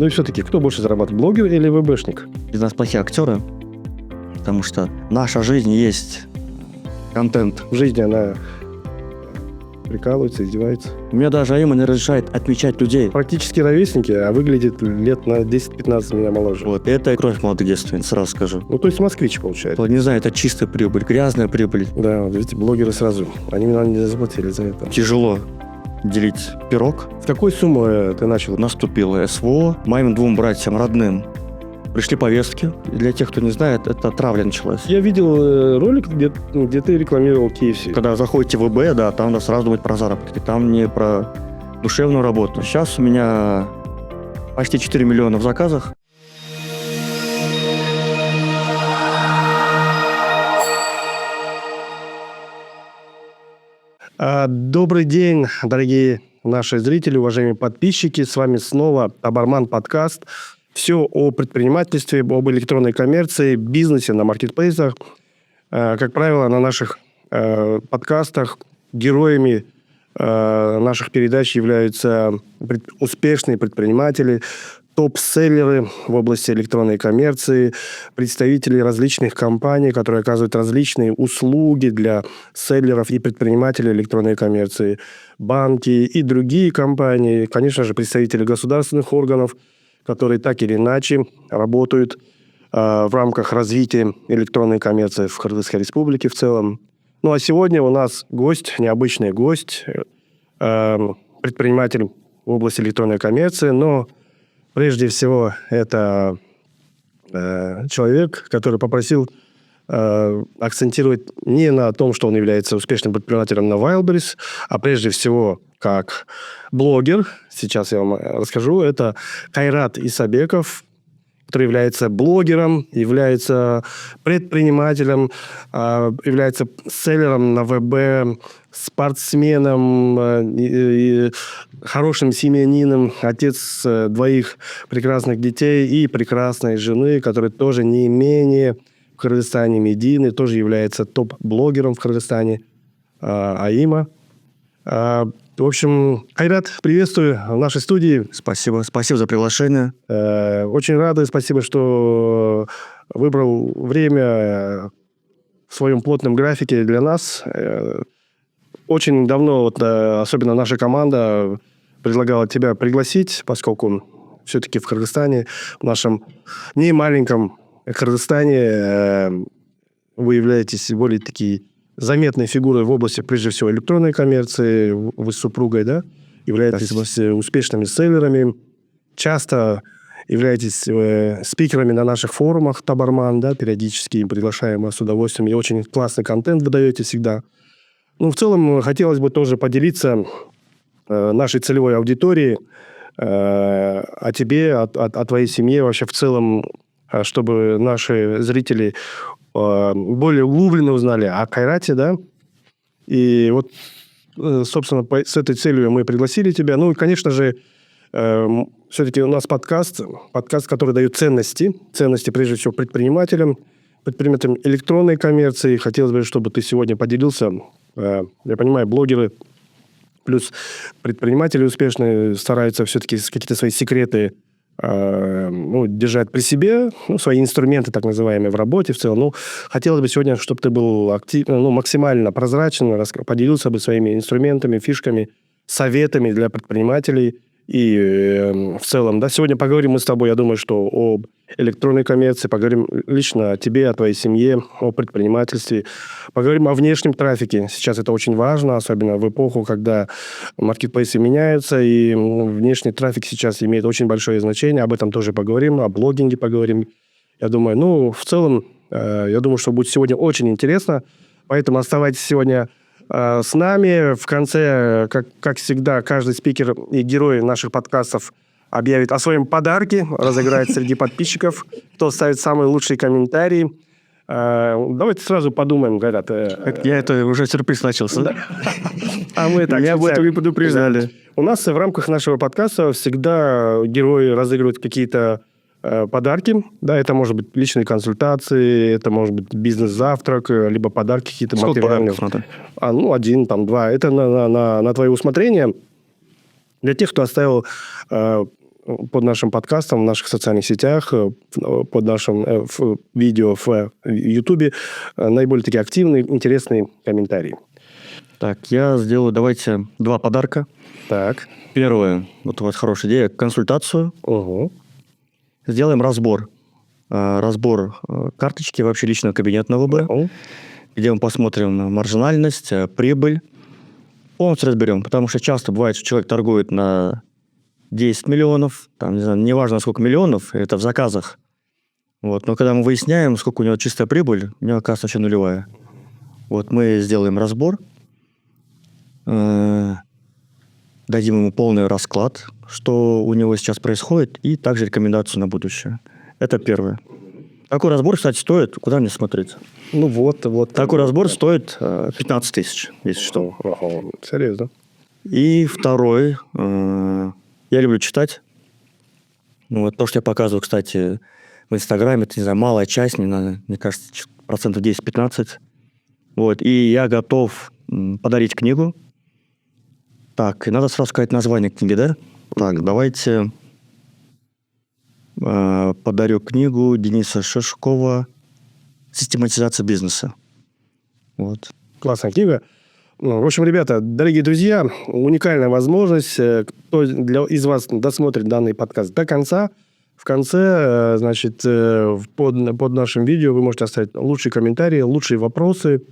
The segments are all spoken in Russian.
Ну и все-таки, кто больше зарабатывает, блогер или ВБшник? Из нас плохие актеры, потому что наша жизнь есть контент. В жизни она прикалывается, издевается. Мне даже Аима не разрешает отмечать людей. Практически ровесники, а выглядит лет на 10-15 меня моложе. Вот, это кровь молодых девственниц, сразу скажу. Ну, то есть москвич получается. Вот, не знаю, это чистая прибыль, грязная прибыль. Да, вот видите, блогеры сразу, они мне не заплатили за это. Тяжело делить пирог. С какой суммы ты начал? Наступило СВО. Моим двум братьям родным пришли повестки. Для тех, кто не знает, это травля началась. Я видел ролик, где ты рекламировал KFC. Когда заходите в ВБ, да, там надо сразу думать про заработки. Там не про душевную работу. Сейчас у меня почти 4 миллиона в заказах. Добрый день, дорогие наши зрители, уважаемые подписчики. С вами снова Табарман подкаст. Все о предпринимательстве, об электронной коммерции, бизнесе на маркетплейсах. Как правило, на наших подкастах героями наших передач являются успешные предприниматели, топ-селлеры в области электронной коммерции, представители различных компаний, которые оказывают различные услуги для селлеров и предпринимателей электронной коммерции, банки и другие компании, конечно же, представители государственных органов, которые так или иначе работают в рамках развития электронной коммерции в Кыргызской республике в целом. Ну а сегодня у нас гость, необычный гость, предприниматель в области электронной коммерции, но прежде всего это человек, который попросил акцентировать не на том, что он является успешным предпринимателем на Wildberries, а прежде всего как блогер. Сейчас я вам расскажу. Это Кайрат Исабеков, который является блогером, является предпринимателем, является селлером на ВБ, спортсменом, хорошим семьянином, отец двоих прекрасных детей и прекрасной жены, которая тоже не менее в Кыргызстане медийный, тоже является топ-блогером в Кыргызстане, Аима. В общем, Кайрат, приветствую в нашей студии. Спасибо за приглашение. Очень рады, спасибо, что выбрал время в своем плотном графике для нас. Очень давно, особенно наша команда, предлагала тебя пригласить, поскольку все-таки в Кыргызстане, в нашем не маленьком Кыргызстане, вы являетесь более такие заметной фигурой в области, прежде всего, электронной коммерции. Вы с супругой, да? Являетесь успешными селлерами. Часто являетесь спикерами на наших форумах Табарман, да? Периодически приглашаем вас с удовольствием. И очень классный контент вы даете всегда. Ну, в целом, хотелось бы тоже поделиться нашей целевой аудиторией о тебе, о твоей семье, вообще в целом, чтобы наши зрители более углубленно узнали о Кайрате, да. И вот, собственно, с этой целью мы пригласили тебя. Ну, и, конечно же, все-таки у нас подкаст, который дает ценности, прежде всего, предпринимателям электронной коммерции. Хотелось бы, чтобы ты сегодня поделился. Я понимаю, блогеры плюс предприниматели успешные стараются все-таки какие-то свои секреты держать при себе, свои инструменты, так называемые, в работе в целом. Ну, хотелось бы сегодня, чтобы ты был максимально прозрачен, поделился бы своими инструментами, фишками, советами для предпринимателей. И в целом, да, сегодня поговорим мы с тобой, я думаю, что об электронной коммерции, поговорим лично о тебе, о твоей семье, о предпринимательстве, поговорим о внешнем трафике. Сейчас это очень важно, особенно в эпоху, когда маркетплейсы меняются, и внешний трафик сейчас имеет очень большое значение. Об этом тоже поговорим, о блогинге поговорим. Я думаю, в целом, я думаю, что будет сегодня очень интересно, поэтому оставайтесь сегодня с нами. В конце, как всегда, каждый спикер и герой наших подкастов объявит о своем подарке, разыграет среди подписчиков, кто ставит самые лучшие комментарии. Давайте сразу подумаем, Кайрат. Я это уже сюрприз начался. Да. А мы так. Меня об этом не предупреждали. У нас в рамках нашего подкаста всегда герои разыгрывают какие-то подарки. Да, это может быть личные консультации, это может быть бизнес-завтрак, либо подарки какие-то материальные. Сколько подарков надо? 1, 2. Это на твое усмотрение. Для тех, кто оставил под нашим подкастом в наших социальных сетях, под нашим видео в Ютубе наиболее такие активные, интересные комментарии. Так, я сделаю, давайте, 2 подарка. Так. Первое, вот у вас хорошая идея, консультацию. Угу. Сделаем разбор. Разбор карточки, вообще личного кабинета на ВБ, где мы посмотрим на маржинальность, прибыль. Полностью разберем, потому что часто бывает, что человек торгует на 10 миллионов, там, не знаю, неважно, сколько миллионов, это в заказах. Вот. Но когда мы выясняем, сколько у него чистая прибыль, у него оказывается вообще нулевая. Вот мы сделаем разбор, дадим ему полный расклад, что у него сейчас происходит, и также рекомендацию на будущее. Это первое. Такой разбор, кстати, стоит, куда мне смотреть? Ну вот. Такой разбор стоит 15 тысяч, если что. Серьезно. И второй, я люблю читать. Ну, вот то, что я показываю, кстати, в Инстаграме, это, не знаю, малая часть, мне кажется, 10-15%. Вот, и я готов подарить книгу. Так, и надо сразу сказать название книги, да? Так, давайте подарю книгу Дениса Шишкова «Систематизация бизнеса». Вот. Классная книга. В общем, ребята, дорогие друзья, уникальная возможность. Кто из вас досмотрит данный подкаст до конца, в конце, значит, под нашим видео вы можете оставить лучшие комментарии, лучшие вопросы,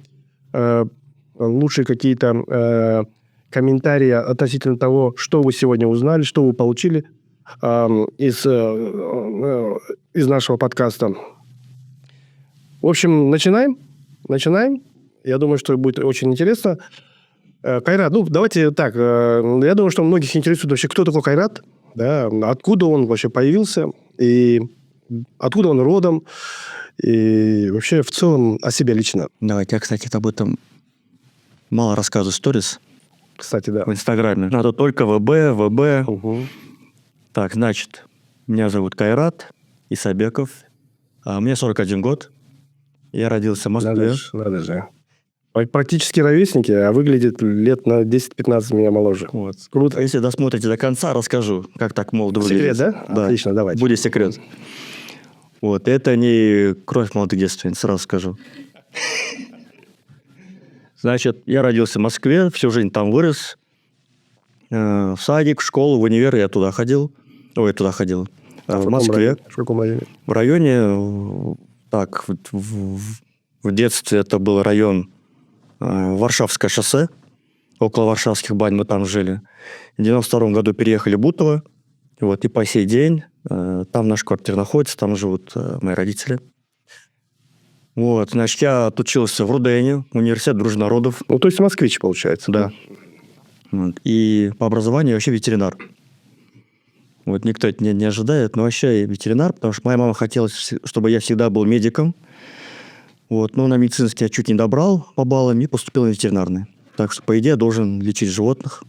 лучшие какие-то комментарии относительно того, что вы сегодня узнали, что вы получили из нашего подкаста. В общем, начинаем. Я думаю, что будет очень интересно. Кайрат, давайте так. Я думаю, что многих интересует вообще, кто такой Кайрат, да, откуда он вообще появился, и откуда он родом, и вообще в целом о себе лично. Давайте, я, кстати, об этом мало рассказываю сторис. Кстати, да. В Инстаграме. Надо только ВБ. Угу. Так, значит, меня зовут Кайрат Исабеков. Мне 41 год. Я родился в Москве. Надо же. Практически ровесники, а выглядит лет на 10-15 меня моложе. Вот. Круто. Если досмотрите до конца, расскажу, как так молодо выглядит. Секрет, да? Да. Отлично, давайте. Будет секрет. Вот, это не кровь молодых девственниц, сразу скажу. Значит, я родился в Москве, всю жизнь там вырос. В садик, в школу, в универ я туда ходил. В Москве. В каком районе? В районе, так, в детстве это был район Варшавское шоссе. Около Варшавских бань мы там жили. В 92 году переехали в Бутово. Вот, и по сей день там наша квартира находится, там живут мои родители. Вот, значит, я отучился в Рудене, университет Дружбы народов. То есть москвич, получается. Да. Вот. И по образованию вообще ветеринар. Вот никто это не ожидает, но вообще я ветеринар, потому что моя мама хотела, чтобы я всегда был медиком. Вот, но на медицинский я чуть не добрал по баллам и поступил на ветеринарный. Так что, по идее, я должен лечить животных.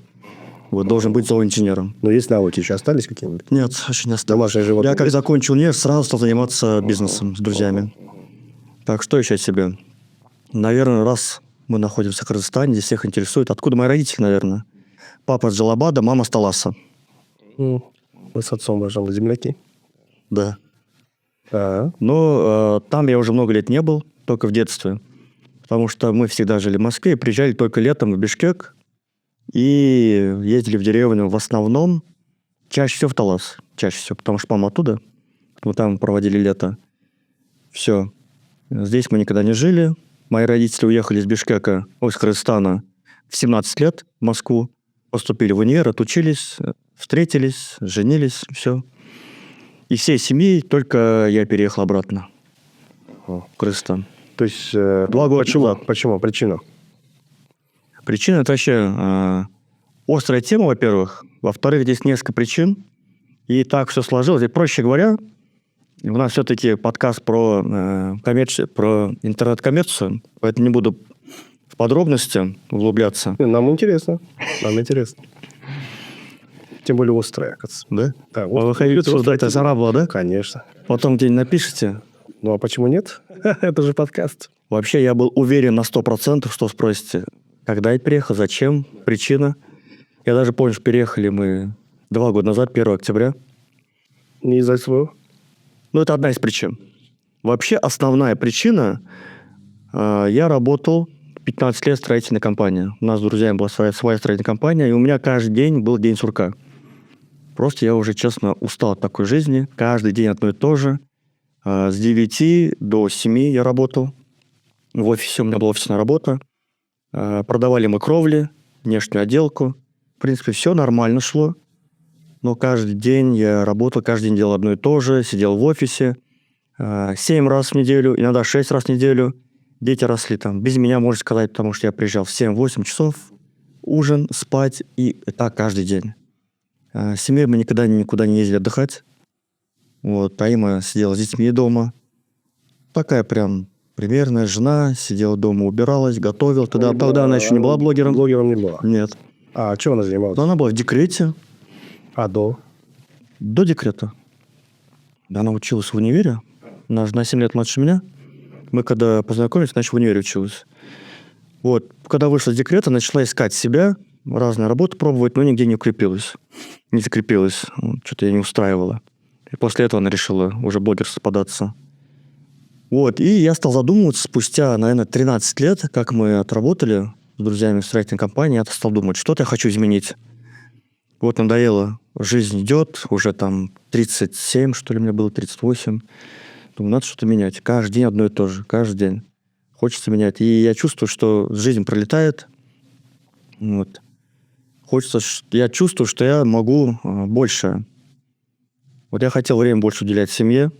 Вот, должен быть зооинженером. Но есть навыки еще остались какие-нибудь? Нет, еще не осталось. Домашние животные? Я как закончил универ, сразу стал заниматься бизнесом с друзьями. Так, что еще о себе? Наверное, раз мы находимся в Кыргызстане, здесь всех интересует. Откуда мои родители, наверное? Папа с Джалабада, мама с Таласа. Мы с отцом, пожалуй, земляки. Да. А. Но там я уже много лет не был, только в детстве. Потому что мы всегда жили в Москве и приезжали только летом в Бишкек. И ездили в деревню в основном, чаще всего в Талас. Чаще всего, потому что мама оттуда. Мы там проводили лето. Все. Здесь мы никогда не жили. Мои родители уехали из Бишкека, из Кыргызстана, в 17 лет в Москву. Поступили в универ, отучились, встретились, женились, все. И всей семьей только я переехал обратно в Кыргызстан. То есть, 2 года назад. Почему? Причина? Причина – это вообще острая тема, во-первых. Во-вторых, здесь несколько причин. И так все сложилось. И, проще говоря, у нас все-таки подкаст про интернет-коммерцию, поэтому не буду в подробности углубляться. Нам интересно. Тем более острая, оказывается. Да? Да, Вы хотите создать Азарабла, да? Конечно. Потом где-нибудь напишите. Ну, а почему нет? Это же подкаст. Вообще, я был уверен на 100%, что спросите, когда я переехал, зачем, причина. Я даже помню, что переехали мы 2 года назад, 1 октября. Не из-за СВО? Ну, это одна из причин. Вообще, основная причина, я работал 15 лет в строительной компании. У нас с друзьями была своя строительная компания, и у меня каждый день был день сурка. Просто я уже, честно, устал от такой жизни. Каждый день одно и то же. С 9 до 7 я работал. В офисе у меня была офисная работа. Продавали мы кровли, внешнюю отделку. В принципе, все нормально шло. Но каждый день я работал, каждый день делал одно и то же. Сидел в офисе 7 раз в неделю, иногда 6 раз в неделю. Дети росли там без меня, можно сказать, потому что я приезжал в 7-8 часов. Ужин, спать, и так каждый день. С семьей мы никогда никуда не ездили отдыхать. Вот, Таима сидела с детьми дома. Такая прям примерная жена, сидела дома, убиралась, готовила. Тогда она еще не была блогером. Блогером не была. Нет. А чем она занималась? Но она была в декрете. А до? До декрета. Она училась в универе. Она же на 7 лет младше меня. Мы когда познакомились, она еще в универе училась. Вот. Когда вышла из декрета, начала искать себя, разные работы пробовать, но нигде не укрепилась. Не закрепилась. Что-то ее не устраивало. И после этого она решила уже блогерство податься. Вот. И я стал задумываться спустя, наверное, 13 лет, как мы отработали с друзьями в строительной компании, я стал думать, что-то я хочу изменить. Вот надоело. Жизнь идет, уже там 37, что ли, мне было, 38. Думаю, надо что-то менять. Каждый день одно и то же. Каждый день. Хочется менять. И я чувствую, что жизнь пролетает. Вот. Я чувствую, что я могу больше. Вот я хотел время больше уделять семье.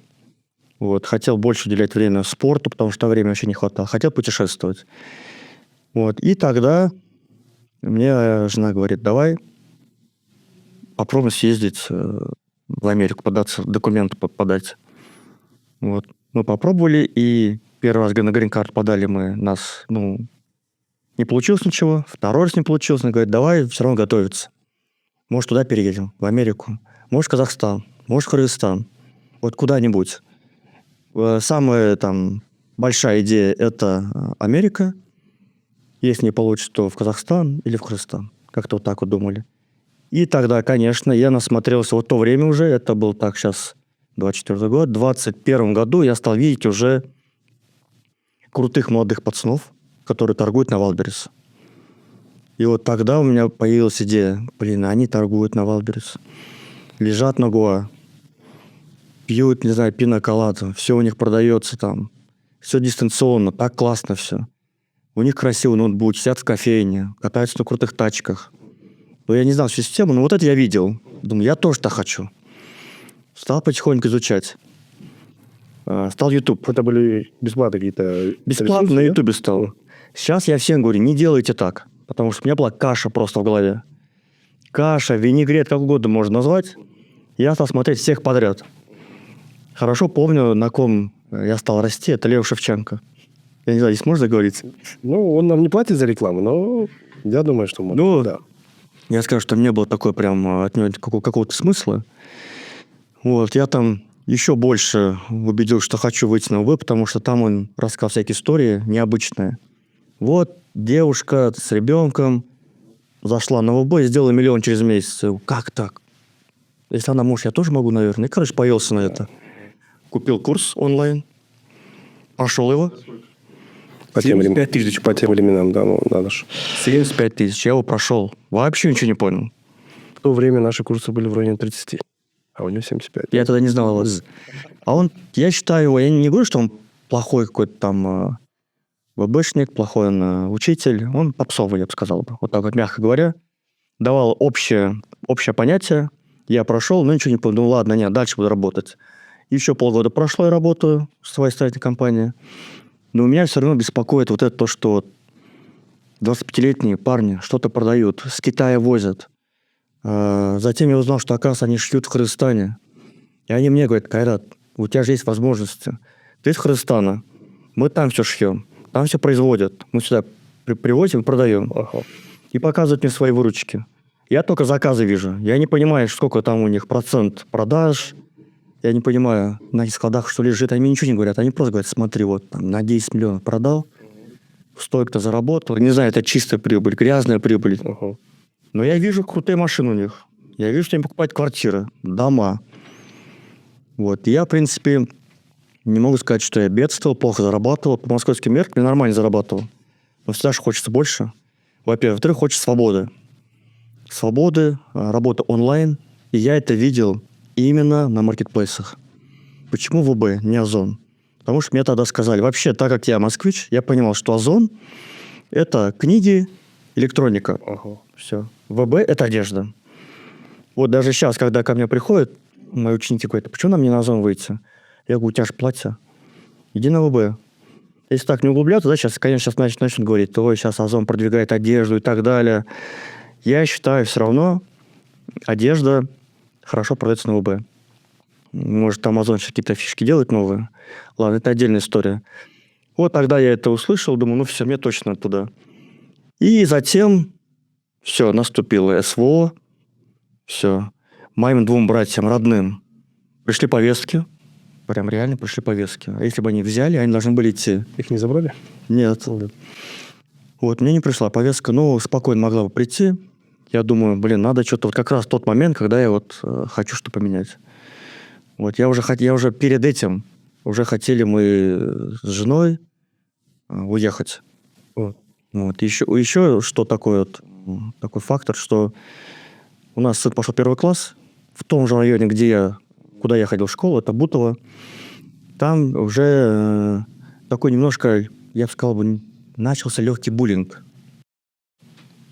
Вот. Хотел больше уделять время спорту, потому что времени вообще не хватало. Хотел путешествовать. Вот. И тогда мне жена говорит, давай попробуем съездить в Америку, податься, документы подать. Вот. Мы попробовали, и первый раз на грин-карт подали мы, не получилось ничего, второй раз не получилось, она говорит, давай все равно готовиться. Может, туда переедем, в Америку, может, в Казахстан, может, в Кыргызстан, вот куда-нибудь. Самая там большая идея – это Америка. Если не получится, то в Казахстан или в Кыргызстан. Как-то вот так вот думали. И тогда, конечно, я насмотрелся, вот то время уже, это был так сейчас 24 год, в 21 году я стал видеть уже крутых молодых пацанов, которые торгуют на Wildberries. И вот тогда у меня появилась идея, они торгуют на Wildberries, лежат на Гоа, пьют, не знаю, пина-коладу, все у них продается там, все дистанционно, так классно все. У них красивый ноутбук, сидят в кофейне, катаются на крутых тачках. Но я не знал всю систему, но вот это я видел. Думаю, я тоже так хочу. Стал потихоньку изучать. Стал YouTube. Это были бесплатные какие-то... Бесплатно на YouTube стал. Сейчас я всем говорю, не делайте так. Потому что у меня была каша просто в голове. Каша, винегрет, как угодно можно назвать. Я стал смотреть всех подряд. Хорошо помню, на ком я стал расти. Это Лео Шевченко. Я не знаю, здесь можно говорить? Он нам не платит за рекламу, но я думаю, что можно. Да. Я скажу, что не было такой прям от него какого-то смысла. Вот, я там еще больше убедил, что хочу выйти на ВВ, потому что там он рассказал всякие истории необычные. Вот девушка с ребенком зашла на ВВ и сделала 1 миллион через месяц. Как так? Если она может, я тоже могу, наверное. И, короче, повелся на это. Купил курс онлайн, пошел его. По тем временам, да, надо же. 75 тысяч, я его прошел. Вообще ничего не понял. В то время наши курсы были в районе 30, а у него 75. Я тогда не знал вас. Я считаю его, я не говорю, что он плохой какой-то там ВБшник, плохой он учитель. Он попсовый, я бы сказал. Вот так вот, мягко говоря. Давал общее понятие. Я прошел, но ничего не понял. Ладно, нет, дальше буду работать. Еще полгода прошло, я работаю в своей строительной компании. Но меня все равно беспокоит вот это то, что 25-летние парни что-то продают, с Китая возят. Затем я узнал, что, оказывается, они шьют в Кыргызстане. И они мне говорят, Кайрат, у тебя же есть возможности. Ты из Кыргызстана, мы там все шьем, там все производят. Мы сюда привозим и продаем. Ага. И показывают мне свои выручки. Я только заказы вижу. Я не понимаю, сколько там у них процент продаж. Я не понимаю, на их складах что лежит. Они мне ничего не говорят. Они просто говорят, смотри, вот там, на 10 миллионов продал, столько-то заработал. Не знаю, это чистая прибыль, грязная прибыль. Ага. Но я вижу крутые машины у них. Я вижу, что они покупают квартиры, дома. Вот. И я, в принципе, не могу сказать, что я бедствовал, плохо зарабатывал. По московским меркам я нормально зарабатывал. Но всегда же хочется больше. Во-первых. Во-вторых, хочется свободы. Свободы, работа онлайн. И я это видел именно на маркетплейсах. Почему ВБ, не Озон? Потому что мне тогда сказали, вообще, так как я москвич, я понимал, что Озон – это книги, электроника. Все. ВБ – это одежда. Вот даже сейчас, когда ко мне приходят мои ученики, говорят, почему нам не на Озон выйти? Я говорю, у тебя же платье. Иди на ВБ. Если так не углубляться, да, сейчас, конечно, начнут говорить, ой, сейчас Озон продвигает одежду и так далее. Я считаю, все равно одежда хорошо продается на ВБ. Может, там Озон какие-то фишки делает новые. Ладно, это отдельная история. Вот тогда я это услышал, думаю, ну все, мне точно туда. И затем все, наступило СВО. Все. Моим двум братьям родным пришли повестки. Прям реально пришли повестки. А если бы они взяли, они должны были идти. Их не забрали? Нет. Вот, мне не пришла повестка, но спокойно могла бы прийти. Я думаю, надо что-то... Вот как раз тот момент, когда я вот хочу что-то поменять. Вот, я уже перед этим уже хотели мы с женой уехать. Вот. Еще что такое вот, такой фактор, что у нас сын пошел 1 класс в том же районе, куда я ходил в школу, это Бутово. Там уже такой немножко, я бы сказал, начался легкий буллинг.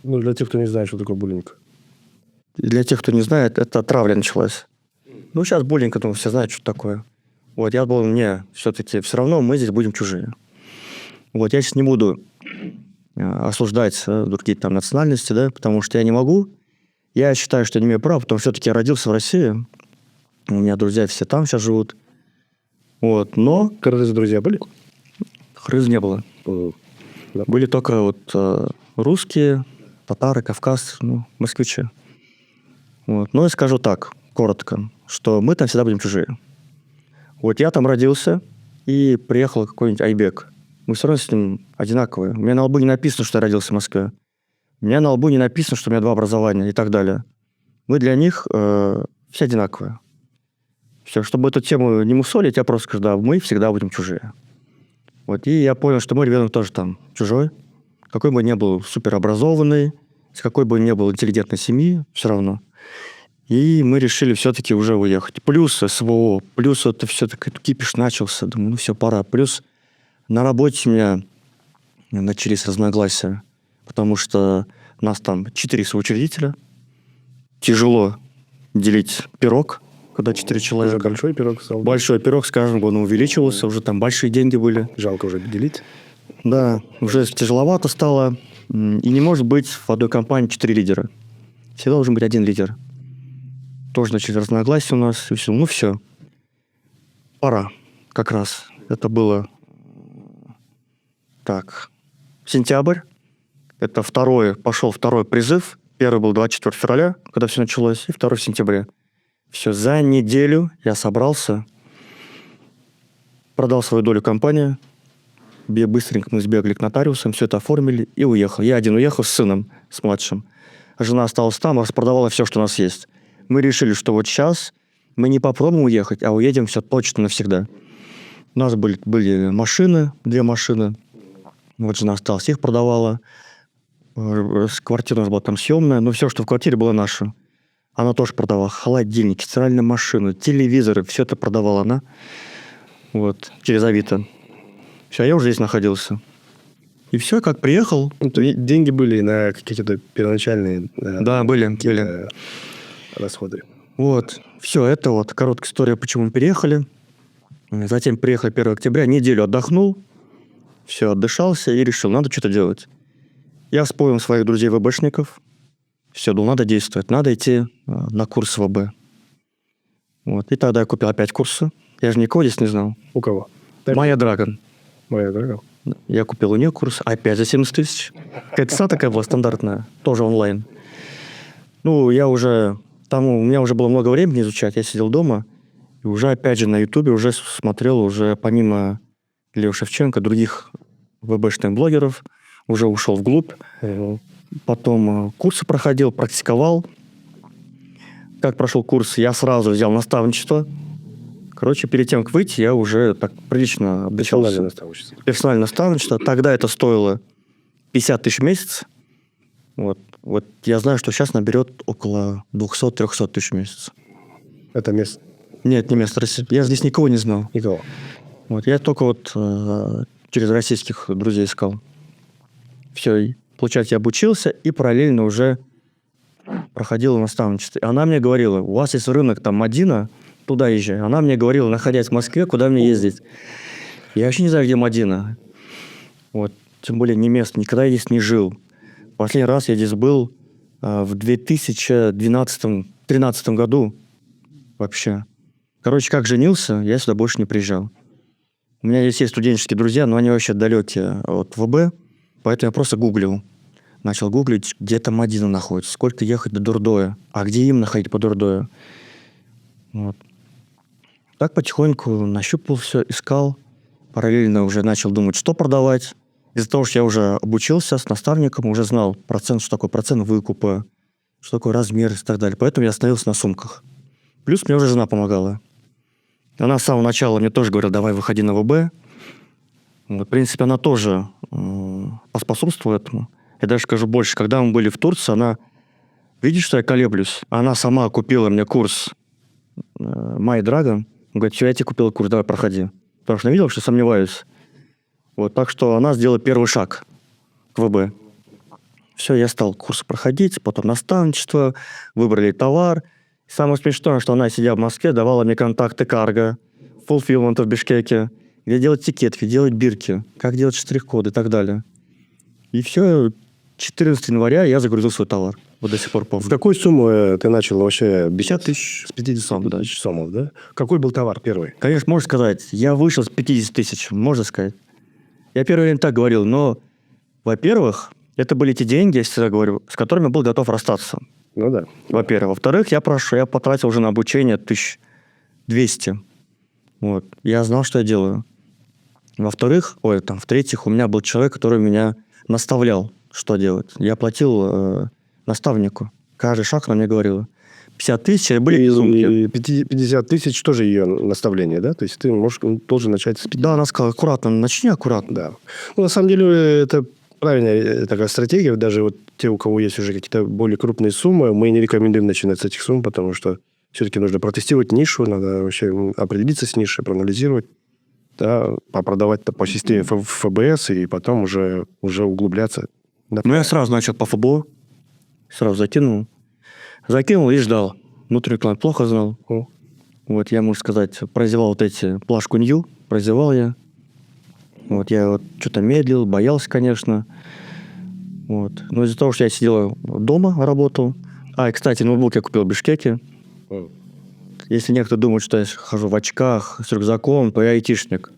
Ну, для тех, кто не знает, что такое буллинг. Для тех, кто не знает, это травля началась. Ну, сейчас буллинг, я думаю, все знают, что такое. Вот, я думал, все-таки все равно мы здесь будем чужие. Вот, я сейчас не буду осуждать другие там национальности, да, потому что я не могу. Я считаю, что я не имею права, потому что все-таки я родился в России. У меня друзья все там сейчас живут. Вот, но... Кыргызы друзья были? Крыз не было. Да. Были только вот русские, татары, кавказцы, москвичи. Вот. Но я скажу так, коротко, что мы там всегда будем чужие. Вот я там родился, и приехал какой-нибудь Айбек. Мы все равно с ним одинаковые. У меня на лбу не написано, что я родился в Москве. У меня на лбу не написано, что у меня 2 образования и так далее. Мы для них все одинаковые. Все, чтобы эту тему не мусолить, я просто скажу, да, мы всегда будем чужие. Вот, и я понял, что мой ребенок тоже там чужой. Какой бы ни был суперобразованный, с какой бы ни был интеллигентной семьи, все равно. И мы решили все-таки уже уехать. Плюс СВО, плюс это все такой кипиш начался. Думаю, все, пора. Плюс на работе у меня начались разногласия, потому что у нас там 4 соучредителя. Тяжело делить пирог, когда 4 человека. Уже большой пирог стал? Большой пирог, скажем, он увеличивался, уже там большие деньги были. Жалко уже делить. Да, уже тяжеловато стало. И не может быть в одной компании 4 лидера. Всегда должен быть 1 лидер. Тоже начались разногласия у нас. И все. Ну, все. Пора. Как раз. Это было... Так. Сентябрь. Это пошел второй призыв. Первый был 24 февраля, когда все началось, и второй в сентябре. Все, за неделю я собрался, продал свою долю компании, быстренько мы сбегали к нотариусам, все это оформили и уехал. Я один уехал с сыном, с младшим. Жена осталась там, распродавала все, что у нас есть. Мы решили, что вот сейчас мы не попробуем уехать, а уедем все точно навсегда. У нас были машины, 2 машины. Вот жена осталась, их продавала. Квартира у нас была там съемная, но все, что в квартире, было наше. Она тоже продавала холодильники, стиральную машину, телевизоры, все это продавала она. Вот, через Авито. Все, я уже здесь находился. И все, как приехал. Деньги были на какие-то первоначальные... Да, были. Расходы. Вот, все, это вот короткая история, почему мы переехали. Затем приехали 1 октября, неделю отдохнул, все, отдышался и решил, надо что-то делать. Я вспомнил своих друзей-ВБшников. Все, думал, надо действовать, надо идти на курс ВБ. Вот, и тогда я купил опять курсы. Я же никого здесь не знал. У кого? Майя Драгон. Майя Драгон. Я купил у нее курс, опять за 70 тысяч. Какая-то цена такая была стандартная, тоже онлайн. Ну, там у меня уже было много времени изучать, я сидел дома, и уже опять же на Ютубе уже смотрел, уже помимо Лео Шевченко, других ВБшных блогеров, уже ушел вглубь. Потом курсы проходил, практиковал. Как прошел курс, я сразу взял наставничество. Короче, перед тем, как выйти, я уже так прилично обучался. Персональное наставничество. Персональное наставничество. Тогда это стоило 50 тысяч в месяц. Вот я знаю, что сейчас наберет около 200-300 тысяч в месяц. Это место. Нет, не место. Я здесь никого не знал. Никого. Вот, я только через российских друзей искал. Все, и, получается, я обучился и параллельно уже проходил наставничество. И она мне говорила, у вас есть рынок там Мадина, туда езжай. Она мне говорила, находясь в Москве, куда мне ездить. Я вообще не знаю, где Мадина. Вот, тем более не место, никогда я здесь не жил. Последний раз я здесь был в 2012-2013 году вообще. Короче, как женился, я сюда больше не приезжал. У меня здесь есть студенческие друзья, но они вообще далекие от ВБ, поэтому я просто гуглил. Начал гуглить, где там Мадина находится, сколько ехать до Дурдоя, а где именно ходить по Дурдою. Вот. Так потихоньку нащупал все, искал. Параллельно уже начал думать, что продавать. Из-за того, что я уже обучился с наставником, уже знал процент, что такое процент выкупа, что такое размер и так далее. Поэтому я остановился на сумках. Плюс мне уже жена помогала. Она с самого начала мне тоже говорила, давай выходи на ВБ. В принципе, она тоже поспособствовала этому. Я даже скажу больше. Когда мы были в Турции, она видит, что я колеблюсь. Она сама купила мне курс My Dragon. Говорит, все, я тебе купила курс, давай проходи. Потому что она видела, что сомневаюсь. Вот, так что она сделала первый шаг к ВБ. Все, я стал курсы проходить, потом наставничество, выбрали товар. Самое смешное, что она, сидя в Москве, давала мне контакты карго, фулфилмента в Бишкеке, где делать этикетки, делать бирки, как делать штрих-коды и так далее. И все, 14 января я загрузил свой товар. Вот до сих пор помню. В какую сумму ты начал вообще? 50 тысяч с 50 сом, да. Сомов, да? Какой был товар первый? Конечно, можно сказать, я вышел с 50 тысяч, можно сказать. Я первое время так говорил, но, во-первых, это были те деньги, я всегда говорю, с которыми я был готов расстаться. Ну да. Во-первых. Во-вторых, я потратил уже на обучение 1200. Вот. Я знал, что я делаю. Во-вторых, в-третьих, у меня был человек, который меня наставлял, что делать. Я платил наставнику. Каждый шаг она мне говорила. 50 тысяч были сумки. 50 тысяч тоже ее наставление, да? То есть ты должен начать с 50. Да, она сказала, аккуратно, начни аккуратно. Да. Ну, на самом деле, это правильная такая стратегия. Даже вот те, у кого есть уже какие-то более крупные суммы, мы не рекомендуем начинать с этих сумм, потому что все-таки нужно протестировать нишу, надо вообще определиться с нишей, проанализировать, да, продавать-то по системе ФБС и потом уже углубляться. Ну, я сразу начал по ФБО, сразу закинул и ждал. Внутренний клан плохо знал. Вот я, можно сказать, прозевал вот эти плашку Нью, прозевал я. Вот я вот что-то медлил, боялся, конечно. Вот. Но из-за того, что я сидел дома, работал. И, кстати, ноутбук я купил в Бишкеке. Если некоторые думают, что я хожу в очках с рюкзаком, то я айтишник.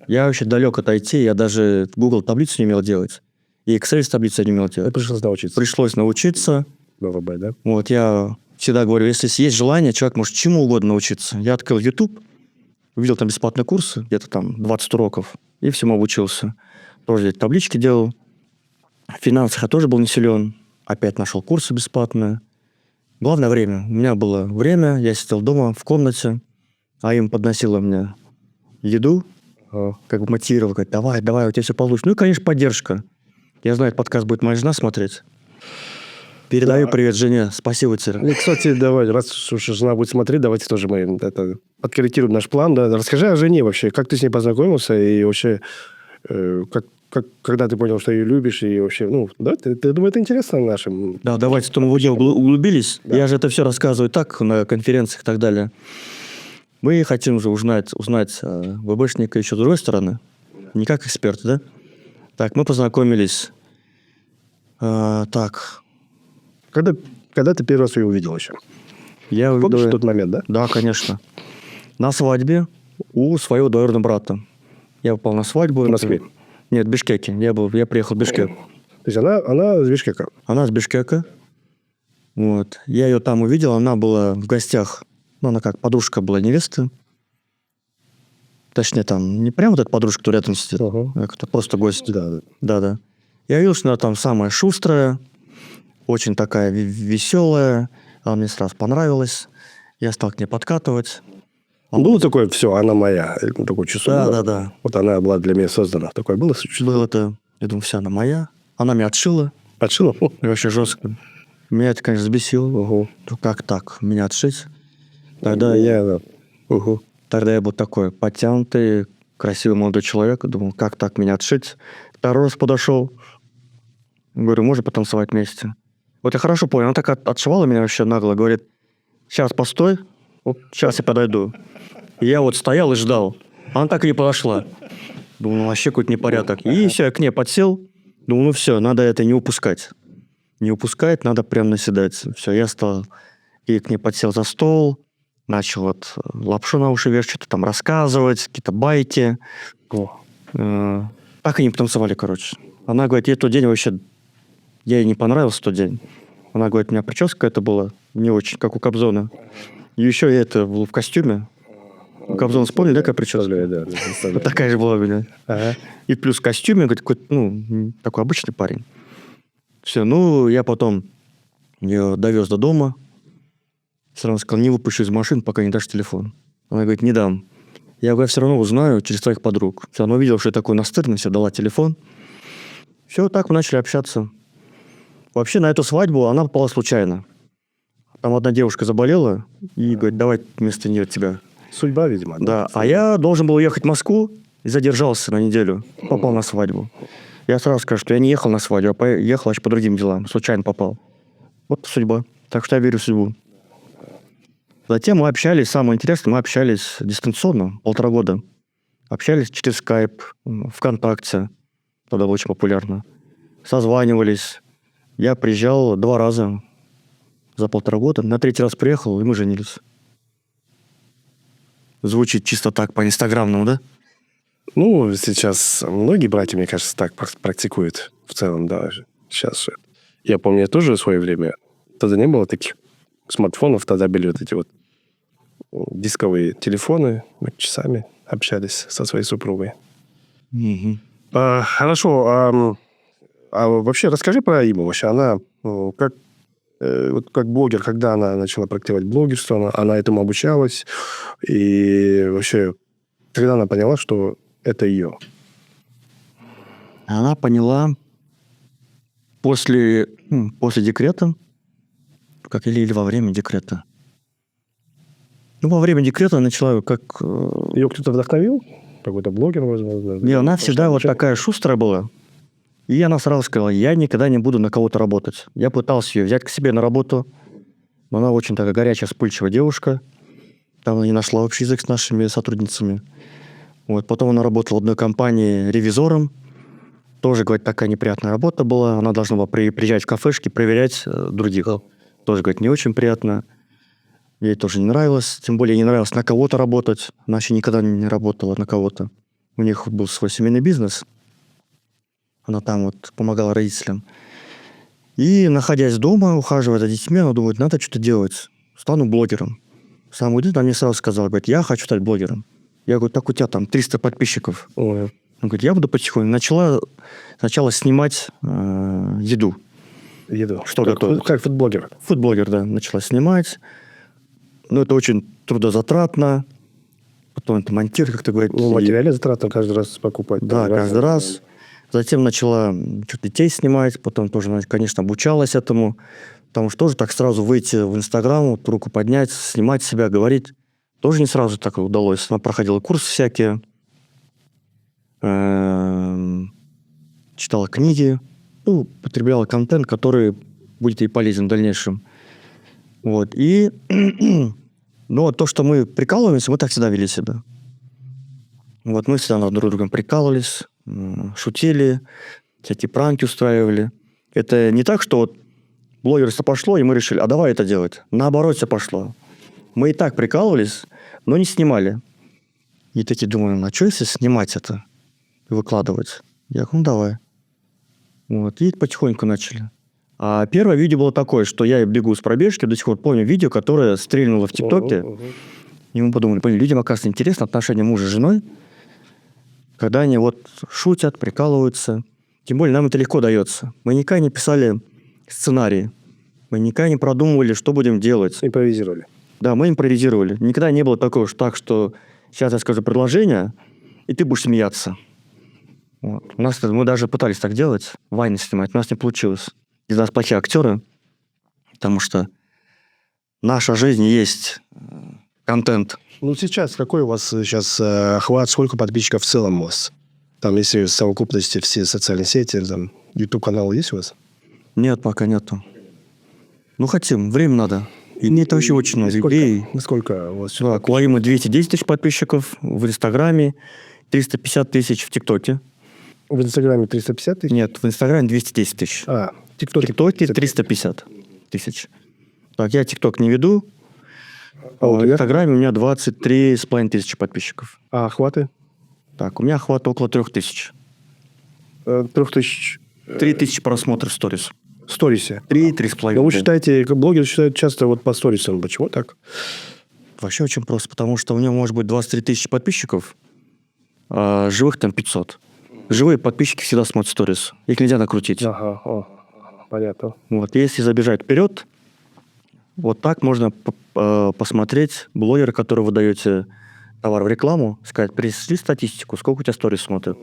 Я вообще далек от IT, я даже Google таблицу не умел делать. И Excel с таблицей не умел делать. Пришлось научиться. Пришлось научиться. ВВБ, да? Вот я всегда говорю, если есть желание, человек может чему угодно научиться. Я открыл YouTube, увидел там бесплатные курсы, где-то там 20 уроков, и всему обучился. Тоже таблички делал. В финансах я тоже был не силен. Опять нашел курсы бесплатные. Главное время. У меня было время, я сидел дома в комнате, а им подносила мне еду, как бы мотивировал, говорит, давай, у тебя все получится. Ну и, конечно, поддержка. Я знаю, этот подкаст будет моя жена смотреть. Передаю привет жене. Спасибо тебе. И, кстати, давай, раз уж жена будет смотреть, давайте тоже мы откорректируем наш план. Да? Расскажи о жене вообще, как ты с ней познакомился и вообще, когда ты понял, что ее любишь, и вообще, ты думаю, это интересно нашим. Да, давайте, то мы в дело углубились. Да. Я же это все рассказываю так, на конференциях и так далее. Мы хотим же узнать ВБшника еще с другой стороны. Не как эксперты, да? Так, мы познакомились. Когда ты первый раз ее увидел еще? Я Помнишь увидел... тот момент, да? Да, конечно. На свадьбе у своего двоюродного брата. Я попал на свадьбу. В Москве? Нет, в Бишкеке. Я приехал в Бишкек. То есть она из Бишкека? Она с Бишкека. Вот. Я ее там увидел, она была в гостях. Ну, она как подружка была невесты. Точнее, там не прям вот эта подружка, которая рядом сидит. Это просто гость. Да. Я видел, что она там самая шустрая, очень такая веселая. Она мне сразу понравилась. Я стал к ней подкатывать. Было такое, все, она моя. Такое чувство. Да. Вот она была для меня создана. Такое было чувство? Было это, я думаю, вся она моя. Она меня отшила. Отшила? И вообще жестко. Меня это, конечно, взбесило. Угу. Ну, как так? Меня отшить? Тогда Да. Угу. Тогда я был такой подтянутый, красивый молодой человек. Думал, как так меня отшить? Второй раз подошел. Говорю, можно потанцевать вместе? Вот я хорошо понял. Она так отшивала меня вообще нагло. Говорит, сейчас постой, вот сейчас я подойду. И я вот стоял и ждал. Она так и не подошла. Думал, ну, вообще какой-то непорядок. И все, я к ней подсел. Думал, ну все, надо это не упускать. Не упускать, надо прям наседать. Все, я стал и к ней подсел за стол. Начал вот лапшу на уши вешать, что-то там рассказывать, какие-то байки. Так и не потанцевали, короче. Она говорит, ей тот день вообще... Ей не понравился тот день. Она говорит, у меня прическа какая-то была не очень, как у Кобзона. И еще я это был в костюме. У Кобзона вспомнили, да, какая прическа? Да. Вот такая же была у меня. Ага. И плюс в костюме, говорит, какой-то, ну, такой обычный парень. Все, ну, я потом ее довез до дома. Сразу сказал, не выпущу из машины, пока не дашь телефон. Она говорит, не дам. Я говорю, все равно узнаю через твоих подруг. Все равно увидел, что я такой настырный, все, дала телефон. Все, так мы начали общаться. Вообще на эту свадьбу она попала случайно. Там одна девушка заболела и говорит, давай вместо нее тебя. Судьба, видимо. Да, а я должен был ехать в Москву и задержался на неделю. Попал на свадьбу. Я сразу скажу, что я не ехал на свадьбу, а ехал аж по другим делам. Случайно попал. Вот судьба. Так что я верю в судьбу. Затем мы общались, самое интересное, мы общались дистанционно 1,5 года. Общались через Skype, ВКонтакте. Тогда было очень популярно. Созванивались. Я приезжал 2 раза за 1,5 года. На 3-й раз приехал, и мы женились. Звучит чисто так, по-инстаграмному, да? Ну, сейчас многие братья, мне кажется, так практикуют в целом, да. Сейчас же. Я помню, я тоже в свое время, тогда не было таких смартфонов, тогда были вот эти вот дисковые телефоны, мы часами общались со своей супругой. Угу. Хорошо. А вообще расскажи про Иму. Вообще она как блогер, когда она начала практиковать блогерство, она этому обучалась. И вообще, когда она поняла, что это ее? Она поняла после декрета, или во время декрета. Ну, во время декрета начала как... Ее кто-то вдохновил? Какой-то блогер, возможно? Не, она всегда вот такая шустрая была. И она сразу сказала, я никогда не буду на кого-то работать. Я пытался ее взять к себе на работу, но она очень такая горячая, вспыльчивая девушка. Там она не нашла общий язык с нашими сотрудницами. Вот. Потом она работала в одной компании ревизором. Тоже, говорит, такая неприятная работа была. Она должна была приезжать в кафешки, проверять других. Тоже, говорит, не очень приятно. Ей тоже не нравилось. Тем более ей не нравилось на кого-то работать. Она еще никогда не работала на кого-то. У них был свой семейный бизнес. Она там вот помогала родителям. И, находясь дома, ухаживая за детьми, она думает, надо что-то делать. Стану блогером. Самое удивительное, она мне сразу сказала, говорит, я хочу стать блогером. Я говорю, так у тебя там 300 подписчиков. Ой. Она говорит, я буду потихоньку. Начала сначала снимать еду. Еду. Что готовить? Как фудблогер. Фудблогер, да. Начала снимать. Но это очень трудозатратно. Потом это монтировать, как-то говорить. Ну, материалы затратно каждый раз покупать. Да, каждый раз. Затем начала что-то детей снимать. Потом тоже, конечно, обучалась этому. Потому что тоже так сразу выйти в Инстаграм, вот, руку поднять, снимать себя, говорить. Тоже не сразу так удалось. Она проходила курсы всякие. Читала книги. Ну, потребляла контент, который будет ей полезен в дальнейшем. Вот. И ну, то, что мы прикалываемся, мы так всегда вели себя. Вот мы всегда над друг другом прикалывались, шутили, всякие пранки устраивали. Это не так, что вот блогерство пошло, и мы решили, а давай это делать. Наоборот, все пошло. Мы и так прикалывались, но не снимали. И такие думаем, а что если снимать это и выкладывать? Я говорю, ну давай. Вот, и потихоньку начали. А первое видео было такое, что я бегу с пробежки, до сих пор помню видео, которое стрельнуло в ТикТоке. И мы подумали, людям, оказывается, интересно отношения мужа с женой, когда они вот шутят, прикалываются. Тем более нам это легко дается. Мы никогда не писали сценарий. Мы никогда не продумывали, что будем делать. Импровизировали. Да, мы импровизировали. Никогда не было такого, что сейчас я скажу предложение, и ты будешь смеяться. Вот. Мы даже пытались так делать, вайны снимать, у нас не получилось. Из нас плохие актеры, потому что наша жизнь есть контент. Ну, сейчас, какой у вас сейчас охват, сколько подписчиков в целом у вас? Там, если в совокупности все социальные сети, там, YouTube-канал есть у вас? Нет, пока нету. Ну, хотим, время надо. И это вообще очень много. Насколько у вас? Да, мы 210 тысяч подписчиков в Инстаграме, 350 тысяч в ТикТоке. В Инстаграме 350 тысяч? Нет, в Инстаграме 210 тысяч. В В ТикТоке 350 тысяч. Так, я ТикТок не веду. В Инстаграме у меня 23,5 тысячи подписчиков. А охваты? Так, у меня охват около 3000. 3000? 3000 просмотров сторис. В сторисе? 3,5. Но вы считаете, блогеры считают часто вот по сторисам. Почему так? Вообще очень просто, потому что у него может быть 23 тысячи подписчиков, а живых там 500. Живые подписчики всегда смотрят сторис. Их нельзя накрутить. Ага, понятно. Вот, если забежать вперед, вот так можно посмотреть блогера, которого вы даете товар в рекламу, сказать, пришли статистику, сколько у тебя сторис смотрят.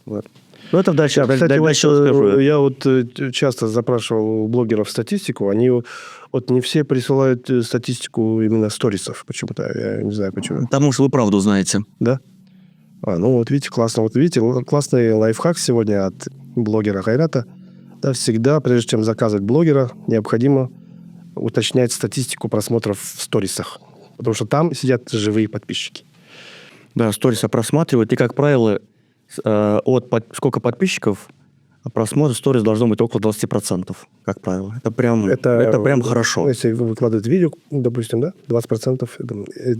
Вот. Ну, это дальше. Кстати, я вот часто запрашивал у блогеров статистику, они вот не все присылают статистику именно сторисов почему-то, я не знаю почему. Потому что вы правду знаете. Да? Ну вот видите, классно. Вот видите, классный лайфхак сегодня от блогера Хайрата. Да, всегда, прежде чем заказывать блогера, необходимо уточнять статистику просмотров в сторисах. Потому что там сидят живые подписчики. Да, сторисы просматривают, и, как правило, сколько подписчиков, просмотр сторис должно быть около 20%, как правило. Это прям хорошо. Если вы выкладываете видео, допустим, да, 20%.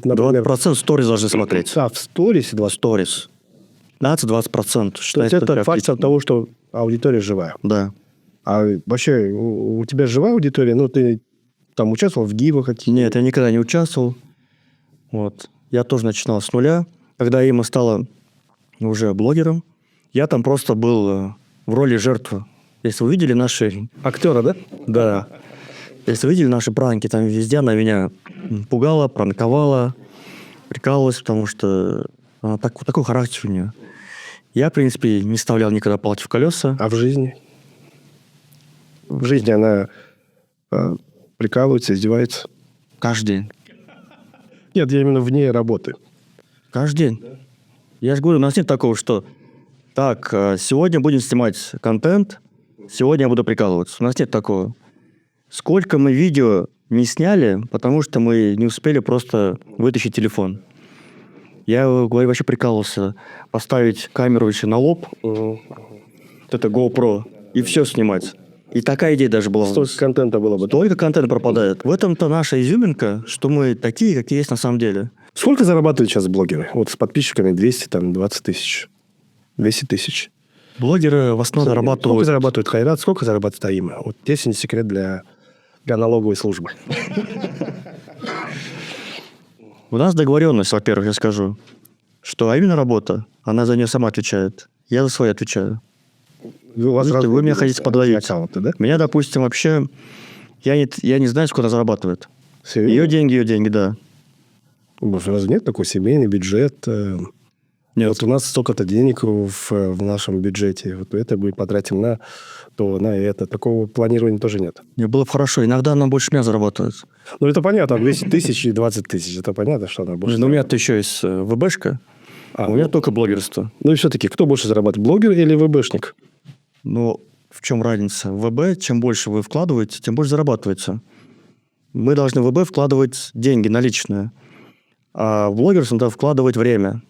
Например, 20% сторис должны смотреть. в сторисе 20%. Сторис. 15-20%. То есть это фактор того, что аудитория живая. Да. А вообще, у тебя живая аудитория? Ну, ты там участвовал в гивах каких-то? Нет, я никогда не участвовал. Вот. Я тоже начинал с нуля. Когда Има стала уже блогером, я там просто был в роли жертвы. Если вы видели наши... Актера, да? Да. Если вы видели наши пранки, там везде она меня пугала, пранковала, прикалывалась, потому что такой характер у нее. Я, в принципе, не вставлял никогда палки в колеса. А в жизни? В жизни она прикалывается, издевается? Каждый день. Нет, я именно вне работы. Каждый день. Я же говорю, у нас нет такого, что так, сегодня будем снимать контент, сегодня я буду прикалываться. У нас нет такого. Сколько мы видео не сняли, потому что мы не успели просто вытащить телефон. Я вообще прикалывался поставить камеру еще на лоб, вот это GoPro, и все снимать. И такая идея даже была. Столько контента было бы. Столько контента пропадает. В этом-то наша изюминка, что мы такие, какие есть на самом деле. Сколько зарабатывают сейчас блогеры? Вот с подписчиками 220 тысяч. 200 тысяч. Блогеры в основном зарабатывают... Сколько зарабатывает Хайрат, сколько зарабатывает Аима? Вот если не секрет для налоговой службы. У нас договоренность, во-первых, я скажу, что Аимина работа, она за нее сама отвечает. Я за свою отвечаю. Вы меня хотите подловить. Аккаунты, да? Меня, допустим, вообще... Я не знаю, сколько она зарабатывает. Ее деньги, да. Разве нет такой семейный бюджет? Нет. Вот у нас столько-то денег в нашем бюджете. Вот это мы потратим на то, на это. Такого планирования тоже нет. Мне было бы хорошо. Иногда она больше меня зарабатывает. Ну, это понятно. 200 тысяч и 20 тысяч. Это понятно, что она больше. Но у меня-то еще есть ВБшка. У меня только блогерство. Ну, и все-таки, кто больше зарабатывает? Блогер или ВБшник? Ну, в чем разница? В ВБ, чем больше вы вкладываете, тем больше зарабатывается. Мы должны в ВБ вкладывать деньги наличные. А в блогерство надо вкладывать время.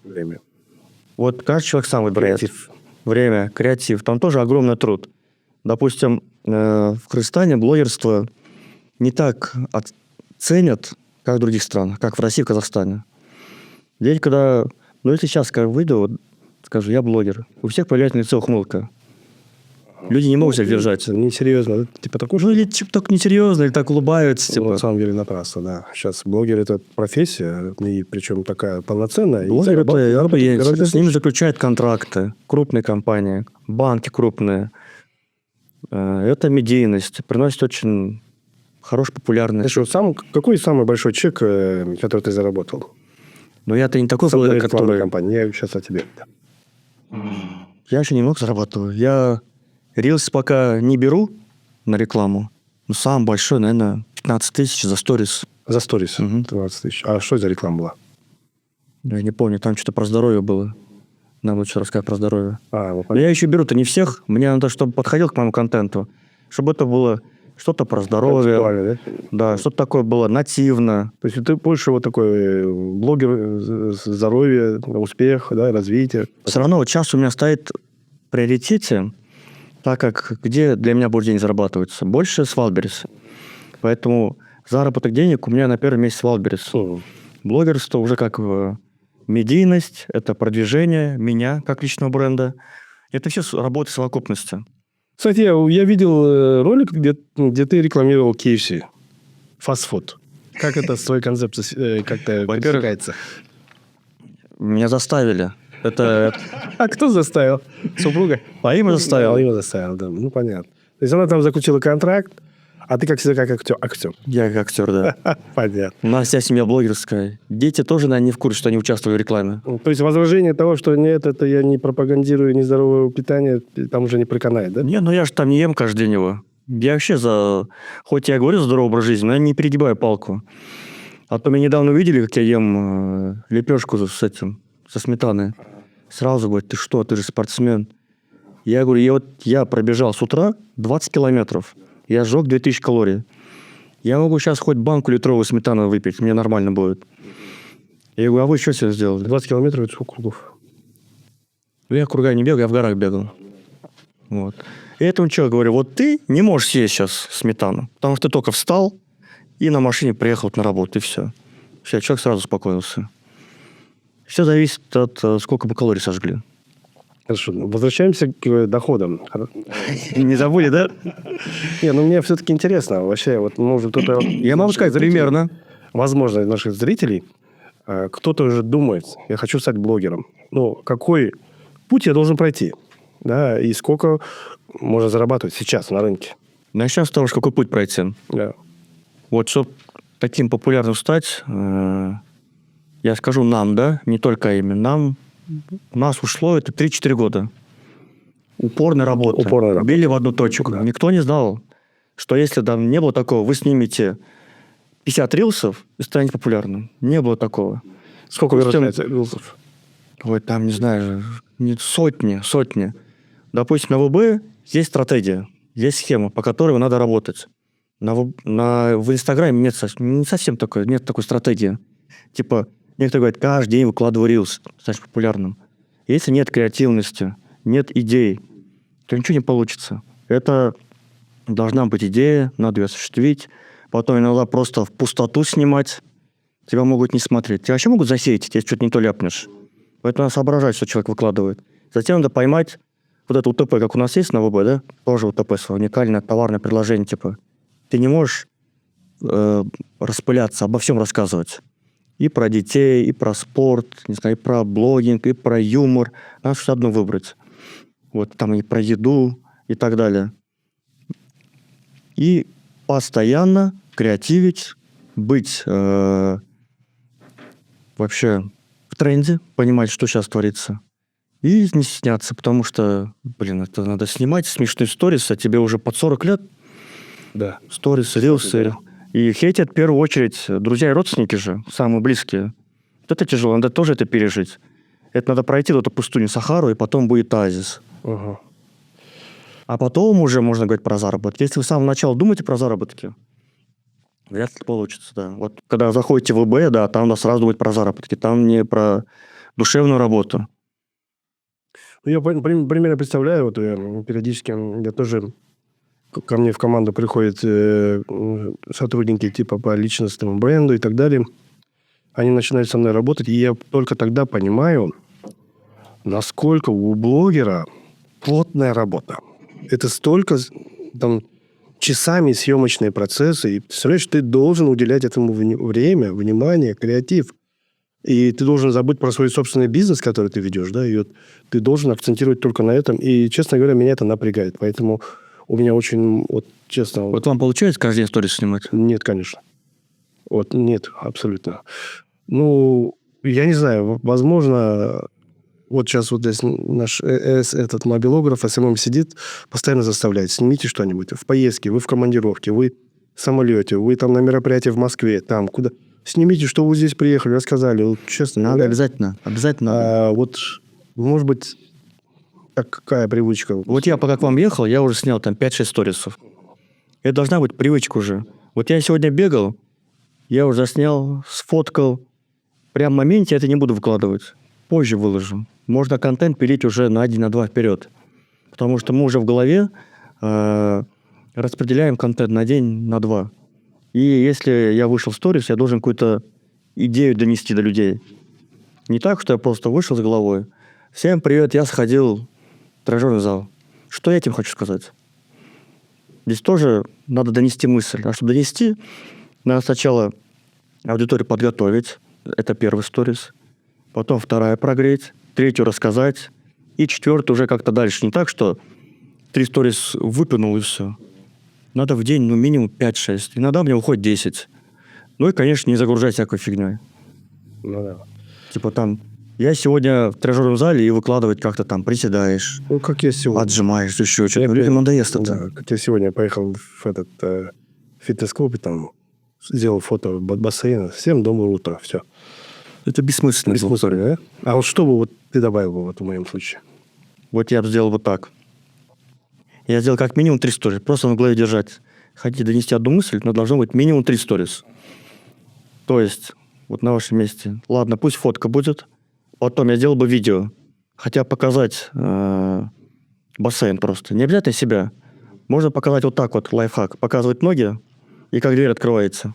Вот каждый человек сам выбирает. Время, креатив. Там тоже огромный труд. Допустим, в Кыргызстане блогерство не так ценят, как в других странах, как в России, в Казахстане. Здесь, когда... Ну, если сейчас выйду, скажу, я блогер, у всех появляется на лице ухмылка. Люди не могут себя держать. Несерьезно. Типа такой... Ну, или типа так несерьезно, или так улыбаются. Типа. На самом деле, напрасно, да. Сейчас блогер – это профессия, и причем такая полноценная. Блогер – с ними заключают контракты. Крупные компании, банки крупные. Это медийность. Приносит очень хорошая популярность. Знаешь, какой самый большой чек, который ты заработал? Но я-то не такой С одной блогер, рекламной который... кампании. Я сейчас о тебе. Я еще немного зарабатываю. Я рилс пока не беру на рекламу. Но самый большой, наверное, 15 тысяч за сторис. За сторис Мгм. 12 тысяч. А что за реклама была? Я не помню, там что-то про здоровье было. Нам лучше рассказать про здоровье. Ну, Но я еще беру-то не всех. Мне надо, чтобы подходил к моему контенту. Чтобы это было что-то про здоровье. актуально, да? Да, что-то такое было нативно. То есть ты больше вот такой блогер здоровья, успех, да, развитие. Все равно вот сейчас у меня стоит в приоритете, так как где для меня больше денег зарабатывается? Больше с Wildberries. Поэтому заработок денег у меня на первом месте с Wildberries. Блогерство уже как медийность, это продвижение меня как личного бренда. Это все работа в совокупности. Кстати, я видел ролик, где ты рекламировал KFC. Фастфуд. Как это с твоей концепцией как-то Во-первых, пересекается? Меня заставили. Это А кто заставил? Супруга? Фаима заставила. Фаима заставила, да. Ну, понятно. То есть она там заключила контракт, а ты, как всегда, как актер. Я как актер, да. Понятно. У нас вся семья блогерская. Дети тоже, наверное, не в курсе, что они участвовали в рекламе. То есть возражение того, что нет, это я не пропагандирую нездоровое питание, там уже не проканает, да? Не, ну я же там не ем каждый день его. Я вообще Хоть я говорю за здоровый образ жизни, но я не перегибаю палку. А то меня недавно увидели, как я ем лепешку со сметаной. Сразу говорят, ты что, ты же спортсмен. Я говорю, я пробежал с утра 20 километров. Я сжег 2000 калорий. Я могу сейчас хоть банку литровую сметаны выпить, мне нормально будет. Я говорю, а вы что себе сделали? 20 километров – это сколько кругов? Я круга не бегал, я в горах бегал. Вот. И этому человеку говорю, вот ты не можешь съесть сейчас сметану, потому что ты только встал и на машине приехал на работу, и все. Все, человек сразу успокоился. Все зависит от сколько мы калорий сожгли. Хорошо. Возвращаемся к доходам. Не забыли, да? Не, ну мне все-таки интересно. Вообще, вот может кто-то... Я могу сказать примерно. Возможно, из наших зрителей кто-то уже думает, я хочу стать блогером. Ну, какой путь я должен пройти? Да, и сколько можно зарабатывать сейчас на рынке? Начнем с того, какой путь пройти. Да. Вот, чтобы таким популярным стать, я скажу нам, да, не только им, у нас ушло это 3-4 года. Упорной работы. Упорной работы. Били в одну точку. Да. Никто не знал, что если там не было такого, вы снимете 50 рилсов и станете популярным. Не было такого. Сколько вырастает рилсов? Ой, там, не знаю, сотни. Допустим, на ВБ есть стратегия, есть схема, по которой надо работать. В Инстаграме нет такой стратегии. Типа, некоторые говорят, каждый день выкладываю рилс, стать популярным. Если нет креативности, нет идей, то ничего не получится. Это должна быть идея, надо ее осуществить. Потом иногда просто в пустоту снимать. Тебя могут не смотреть. Тебя вообще могут засеять, если что-то не то ляпнешь. Поэтому надо соображать, что человек выкладывает. Затем надо поймать вот это УТП, как у нас есть на ВБ, да? Тоже УТП, свое уникальное товарное предложение. Типа, ты не можешь распыляться, обо всем рассказывать. И про детей, и про спорт, не знаю, и про блогинг, и про юмор. Надо что-то одно выбрать. Вот там и про еду, и так далее. И постоянно креативить, быть вообще в тренде, понимать, что сейчас творится. И не стесняться, потому что, это надо снимать смешные сторис, а тебе уже под 40 лет. Да. Сторис, рилсы. И хейтят в первую очередь друзья и родственники же, самые близкие. Вот это тяжело, надо тоже это пережить. Это надо пройти эту пустыню Сахару, и потом будет оазис. Угу. А потом уже можно говорить про заработки. Если вы с самого начала думаете про заработки, вряд ли получится, да. Вот когда заходите в ВБ, да, там надо сразу думать про заработки. Там не про душевную работу. Ну, я примерно представляю, вот периодически я тоже... Ко мне в команду приходят сотрудники типа по личностному бренду и так далее. Они начинают со мной работать, и я только тогда понимаю, насколько у блогера плотная работа. Это столько там, часами съемочные процессы. И представляешь, ты должен уделять этому время, внимание, креатив. И ты должен забыть про свой собственный бизнес, который ты ведешь. Да? И вот ты должен акцентировать только на этом. И, честно говоря, меня это напрягает. Поэтому У меня очень, вот честно... Вот вам получается каждый день сторис снимать? Нет, конечно. Вот нет, абсолютно. Ну, я не знаю, возможно, вот сейчас вот здесь наш этот мобилограф СММ сидит, постоянно заставляет, снимите что-нибудь. В поездке, вы в командировке, вы в самолете, вы там на мероприятии в Москве, там, куда... Снимите, что вы здесь приехали, рассказали. Вот, честно. Надо обязательно. Обязательно. Вот, может быть, какая привычка? Вот я пока к вам ехал, я уже снял там 5-6 сторисов. Это должна быть привычка уже. Вот я сегодня бегал, я уже заснял, сфоткал. Прям в моменте я это не буду выкладывать. Позже выложу. Можно контент пилить уже на 1, на 2 вперед. Потому что мы уже в голове распределяем контент на день, на 2. И если я вышел в сторис, я должен какую-то идею донести до людей. Не так, что я просто вышел с головой. Всем привет, я сходил в тренажерный зал. Что я этим хочу сказать? Здесь тоже надо донести мысль. А чтобы донести, надо сначала аудиторию подготовить. Это первый сторис. Потом 2 прогреть. 3 рассказать. И 4 уже как-то дальше. Не так, что 3 сторис выпинул и все. Надо в день, минимум 5-6. Иногда у меня уходит 10. Ну и, конечно, не загружать всякой фигней. Ну да. Типа там, я сегодня в тренажерном зале и выкладывать как-то там приседаешь, Ну, как я сегодня. отжимаешь, еще что-то. Людям надоест это. Да, как я сегодня поехал в этот фитнес-клуб и там сделал фото бассейна. Всем доброе утро, все. Это бессмысленно. Бессмысленно, да? А вот что бы вот ты добавил бы вот в моем случае? Вот я бы сделал вот так. Я сделал как минимум 3 сторис. Просто в голове держать. Хотите донести одну мысль, но должно быть минимум 3 сторис. То есть, вот на вашем месте. Ладно, пусть фотка будет. Потом я сделал бы видео. Хотя показать бассейн просто. Не обязательно себя. Можно показать вот так вот, лайфхак. Показывать ноги и как дверь открывается.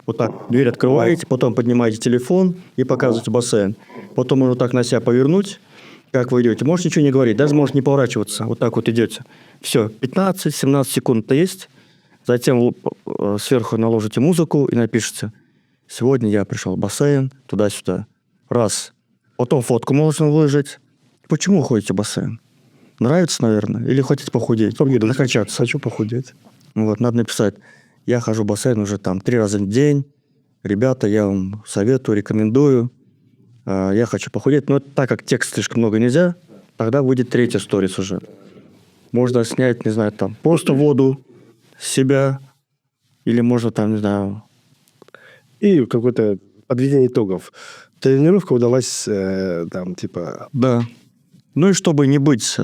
Вот так. Дверь открываете, потом поднимаете телефон и показываете бассейн. Потом можно так на себя повернуть, как вы идете. Можете ничего не говорить, даже можете не поворачиваться. Вот так вот идете. Все, 15-17 секунд-то есть. Затем сверху наложите музыку и напишите: сегодня я пришел в бассейн, туда-сюда. Раз. Потом фотку можно выложить. Почему ходите в бассейн? Нравится, наверное? Или хотите похудеть? Накачаться. Хочу похудеть. Вот, надо написать: я хожу в бассейн уже там 3 раза в день. Ребята, я вам советую, рекомендую. Я хочу похудеть. Но так как текста слишком много нельзя, тогда выйдет 3 сторис уже. Можно снять, не знаю, там, просто воду с себя. Или можно там, не знаю... И какое-то подведение итогов. Тренировка удалась там, типа... Да. Ну и чтобы не быть,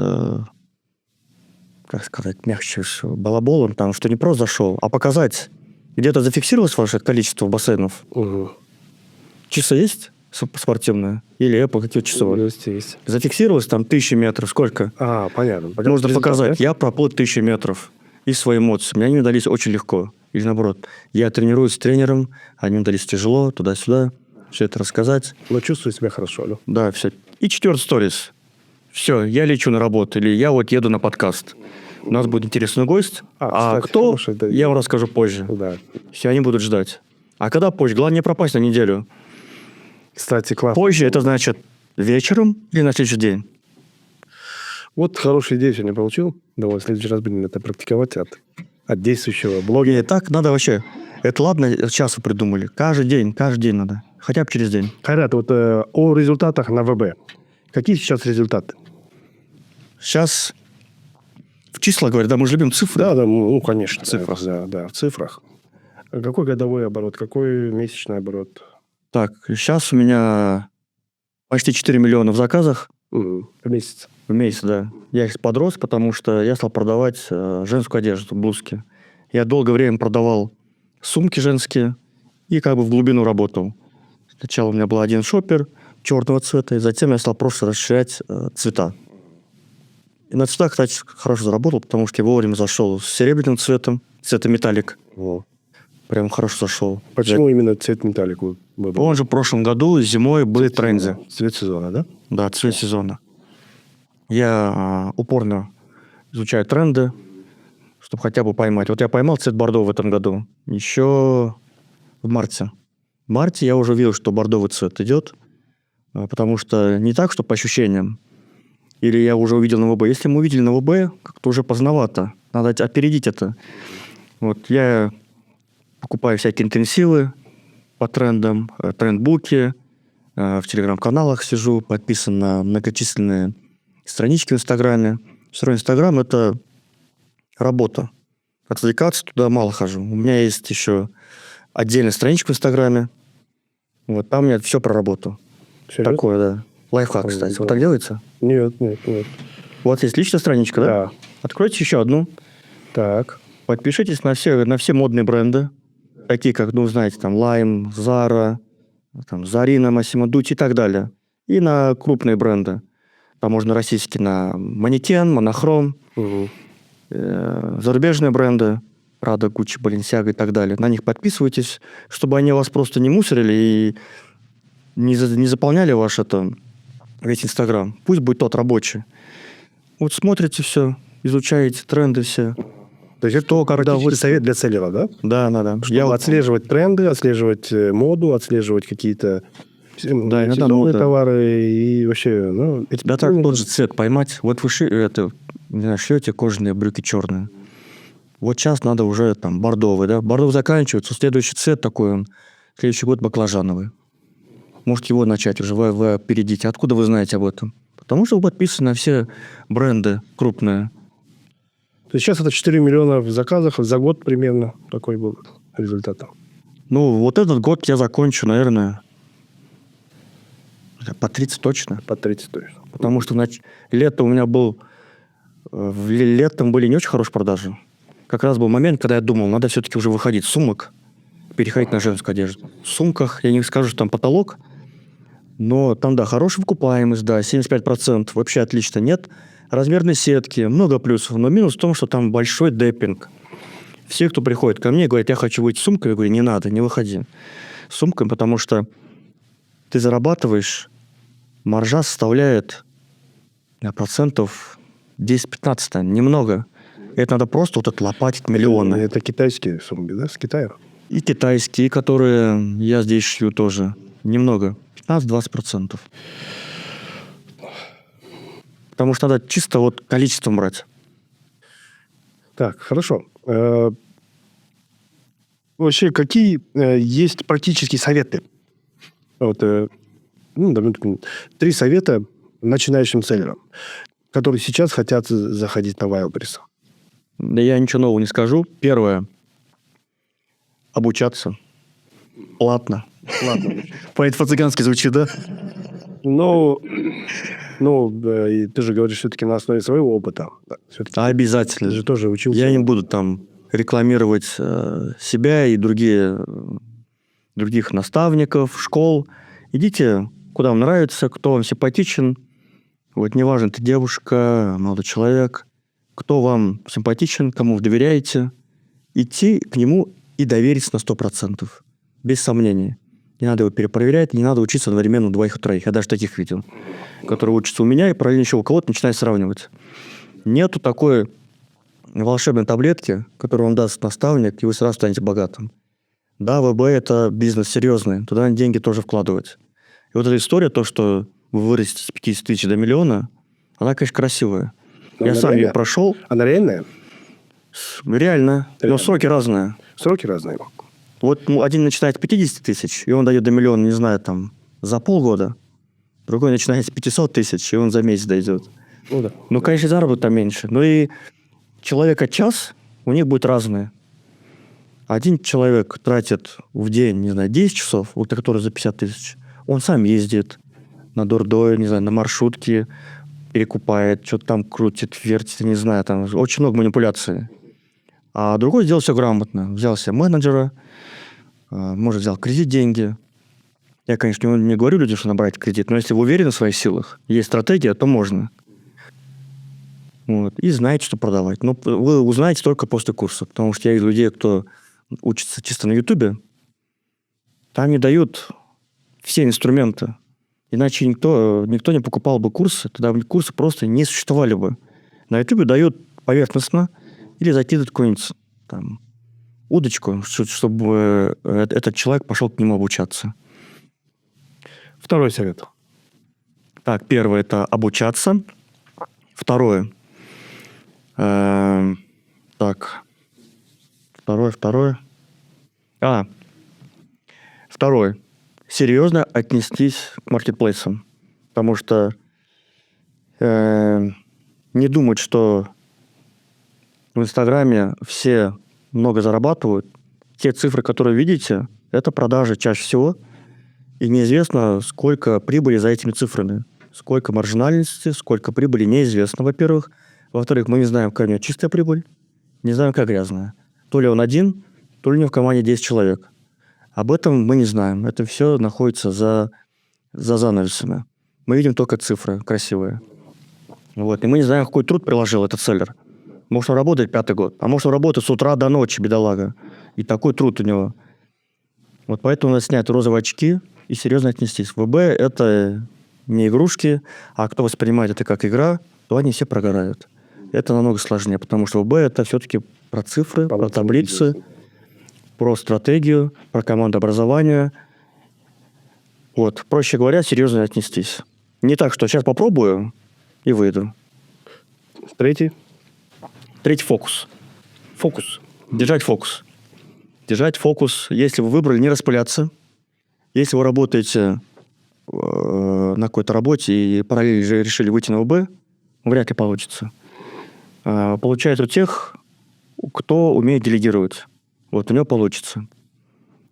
как сказать, мягче всего, балаболом, там, что не просто зашел, а показать, где-то зафиксировалось ваше количество бассейнов. Угу. Часы есть спортивные? Или Apple, какие часовые? Есть. Зафиксировалось там 1000 метров. Сколько? Понятно. Нужно показать. Я проплыл 1000 метров. И свои эмоции. Мне они дались очень легко. Или наоборот. Я тренируюсь с тренером, они мне дались тяжело, туда-сюда. Все это рассказать. Но чувствую себя хорошо, да? Да, все. И 4 сторис. Все, я лечу на работу. Или я вот еду на подкаст. У нас будет интересный гость. Кстати, кто, хорошая идея. я вам расскажу позже. Да. Все, они будут ждать. А когда позже? Главное не пропасть на неделю. Кстати, классно. Позже это значит вечером или на следующий день? Вот хорошую идею сегодня получил. Давай в следующий раз будем это практиковать от действующего блога. И так надо вообще. Это ладно, сейчас вы придумали. Каждый день надо. Хотя бы через день. Хайрат, вот о результатах на ВБ. Какие сейчас результаты? Сейчас в числа говорят, да, мы же любим цифры. Да, ну, конечно. В цифрах. Да, в цифрах. Какой годовой оборот, какой месячный оборот? Так, сейчас у меня почти 4 миллиона в заказах. В месяц. В месяц, да. Я их подрос, потому что я стал продавать женскую одежду, блузки. Я долгое время продавал сумки женские и как бы в глубину работал. Сначала у меня был один шоппер черного цвета, и затем я стал просто расширять цвета. И на цветах, кстати, хорошо заработал, потому что я вовремя зашел с серебряным цветом, цвета металлик. Прям хорошо зашел. Почему именно цвет металлик выбрал? Он же в прошлом году зимой был в тренде. Цвет сезона, да? Да, цвет сезона. Я упорно изучаю тренды, чтобы хотя бы поймать. Вот я поймал цвет бордо в этом году еще в марте. В марте я уже увидел, что бордовый цвет идет, потому что не так, что по ощущениям. Или я уже увидел на ВБ. Если мы увидели на ВБ, как-то уже поздновато. Надо опередить это. Вот я покупаю всякие интенсивы по трендам, трендбуки, в телеграм-каналах сижу, подписан на многочисленные странички в Инстаграме. Все равно Инстаграм – это работа. Отвлекаться туда мало хожу. У меня есть еще отдельная страничка в Инстаграме. Вот там у меня все про работу. Серьезно? Такое, да. Лайфхак, кстати. Вот так делается? Нет. У вас есть личная страничка, да? Да. Откройте еще одну. Так. Подпишитесь на все модные бренды, такие как, знаете, там Lime, Zara, там Zarina, Massimo Dutti и так далее. И на крупные бренды. Там можно российские на Манекен, Monochrome, Угу. зарубежные бренды, Prada, Gucci, Balenciaga и так далее. На них подписывайтесь, чтобы они вас просто не мусорили и не заполняли весь Инстаграм. Пусть будет тот рабочий. Вот смотрите все, изучаете тренды все. То есть это практически совет для селлера, да? Да. Чтобы отслеживать тренды, отслеживать моду, отслеживать какие-то сезонные товары и вообще... Да так тот же цвет поймать. Вот вы шьете кожаные брюки черные. Вот сейчас надо уже там бордовый, да? Бордовый заканчивается, следующий цвет такой, следующий год баклажановый. Можете его начать уже, вы опередите. Откуда вы знаете об этом? Потому что вы подписаны на все бренды крупные. То есть сейчас это 4 миллиона в заказах за год примерно такой был результат. Вот этот год я закончу, наверное, по 30 точно. По 30 точно. Потому что лето у меня был... Летом были не очень хорошие продажи. Как раз был момент, когда я думал, надо все-таки уже выходить с сумок, переходить на женскую одежду. В сумках, я не скажу, что там потолок, но там, да, хорошая выкупаемость, да, 75%, вообще отлично. Нет размерной сетки, много плюсов, но минус в том, что там большой деппинг. Все, кто приходит ко мне, говорят, я хочу выйти с сумкой, я говорю, не надо, не выходи с сумкой, потому что ты зарабатываешь, маржа составляет процентов 10-15, немного. Это надо просто вот отлопатить миллионы. Это китайские сумки, да, с Китая? И китайские, которые я здесь шью тоже. Немного. 15-20%. Потому что надо чисто вот количеством брать. Так, хорошо. Вообще, какие есть практические советы? Вот, 3 совета начинающим селлерам, которые сейчас хотят заходить на Wildberries. Да я ничего нового не скажу. Первое. Обучаться. Платно. По-цыгански звучит, да? И ты же говоришь все-таки на основе своего опыта. Обязательно. Ты же тоже учился. Я не буду там рекламировать себя и других наставников, школ. Идите, куда вам нравится, кто вам симпатичен. Вот неважно, ты девушка, молодой человек. Кто вам симпатичен, кому вы доверяете. Идти к нему и довериться на 100%. Без сомнений. Не надо его перепроверять, не надо учиться одновременно у 2-3. Я даже таких видел, которые учатся у меня и параллельно еще у кого-то начинают сравнивать. Нету такой волшебной таблетки, которую вам даст наставник, и вы сразу станете богатым. Да, ВБ – это бизнес серьезный, туда деньги тоже вкладывать. И вот эта история, то, что вы вырастете с 50 тысяч до миллиона, она, конечно, красивая. Я сам ее прошел. Она реальная? Реально. Но сроки разные. Сроки разные. Вот один начинает с 50 тысяч, и он дает до миллиона, не знаю, там, за полгода. Другой начинает с 500 тысяч, и он за месяц дойдет. Да. Конечно, заработок там меньше. Но и человека час у них будет разные. Один человек тратит в день, не знаю, 10 часов, вот который за 50 тысяч. Он сам ездит на дурдое, не знаю, на маршрутке, перекупает, что-то там крутит, вертит, не знаю, там очень много манипуляций. А другой сделал все грамотно. Взял себе менеджера, может, взял кредит, деньги. Я, конечно, не говорю людям, что набрать кредит, но если вы уверены в своих силах, есть стратегия, то можно. Вот. И знаете, что продавать. Но вы узнаете только после курса, потому что я вижу людей, кто учится чисто на Ютубе, там не дают все инструменты. Иначе никто не покупал бы курсы, тогда курсы просто не существовали бы. На Ютубе дают поверхностно или закидывают какую-нибудь там удочку, чтобы этот человек пошел к нему обучаться. Второй совет. Так, первое – это обучаться. Второе – Так. Второе. Второе. Серьезно отнестись к маркетплейсам. Потому что не думать, что в Инстаграме все много зарабатывают. Те цифры, которые видите, это продажи чаще всего. И неизвестно, сколько прибыли за этими цифрами. Сколько маржинальности, сколько прибыли неизвестно, во-первых. Во-вторых, мы не знаем, какая у него чистая прибыль, не знаем, как грязная. То ли он один, то ли у него в команде 10 человек. Об этом мы не знаем. Это все находится за занавесами. Мы видим только цифры красивые. Вот. И мы не знаем, какой труд приложил этот селлер. Может, он работает 5-й год, а может, он работает с утра до ночи, бедолага. И такой труд у него. Вот поэтому надо снять розовые очки и серьезно отнестись. ВБ – это не игрушки, а кто воспринимает это как игра, то они все прогорают. Это намного сложнее, потому что ВБ – это все-таки про цифры, про таблицы, про стратегию, про командообразование. Вот. Проще говоря, серьезно отнестись. Не так, что сейчас попробую и выйду. Третий – фокус. фокус. Держать фокус. Держать фокус. Если вы выбрали не распыляться, если вы работаете на какой-то работе и параллельно же решили выйти на ВБ, вряд ли получится. Получается у тех, кто умеет делегировать. Вот у него получится.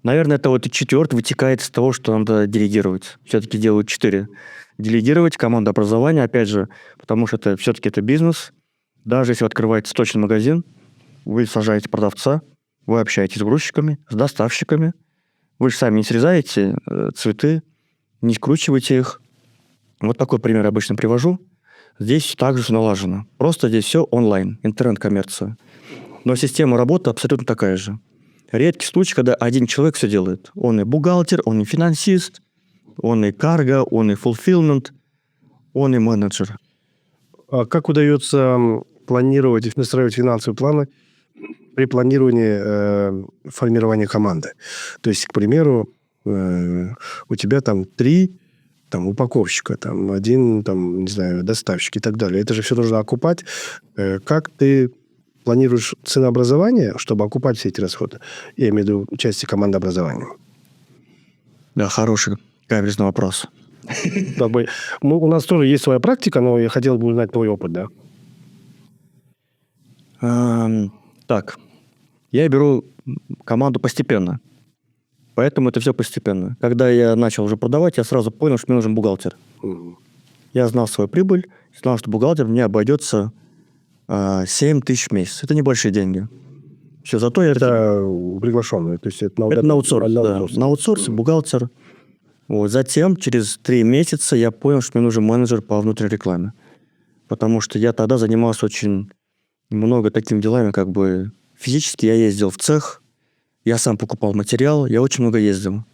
Наверное, это вот и 4 вытекает из того, что надо делегировать. Все-таки делают 4. Делегировать, командообразование, опять же, потому что это все-таки это бизнес. Даже если вы открываете сточный магазин, вы сажаете продавца, вы общаетесь с грузчиками, с доставщиками. Вы же сами не срезаете цветы, не скручиваете их. Вот такой пример обычно привожу. Здесь также все налажено. Просто здесь все онлайн, интернет-коммерция. Но система работы абсолютно такая же. Редкий случай, когда один человек все делает. Он и бухгалтер, он и финансист, он и карго, он и fulfillment, он и менеджер. А как удается планировать и настраивать финансовые планы при планировании формирования команды? То есть, к примеру, у тебя там 3 упаковщика, 1, не знаю, доставщик и так далее. Это же все нужно окупать. Как ты планируешь ценообразование, чтобы окупать все эти расходы? Я имею в виду части командообразования. Да, хороший каверзный вопрос. У нас тоже есть своя практика, но я хотел бы узнать твой опыт, да? Так, я беру команду постепенно. Поэтому это все постепенно. Когда я начал уже продавать, я сразу понял, что мне нужен бухгалтер. Я знал свою прибыль, знал, что бухгалтер мне обойдется 7 тысяч в месяц. Это небольшие деньги. Все, зато я... Это приглашенные, то есть это на аутсорс. Да. На аутсорсе бухгалтер. Вот. Затем, через 3 месяца, я понял, что мне нужен менеджер по внутренней рекламе. Потому что я тогда занимался очень много такими делами, как бы физически я ездил в цех, я сам покупал материал, я очень много ездил.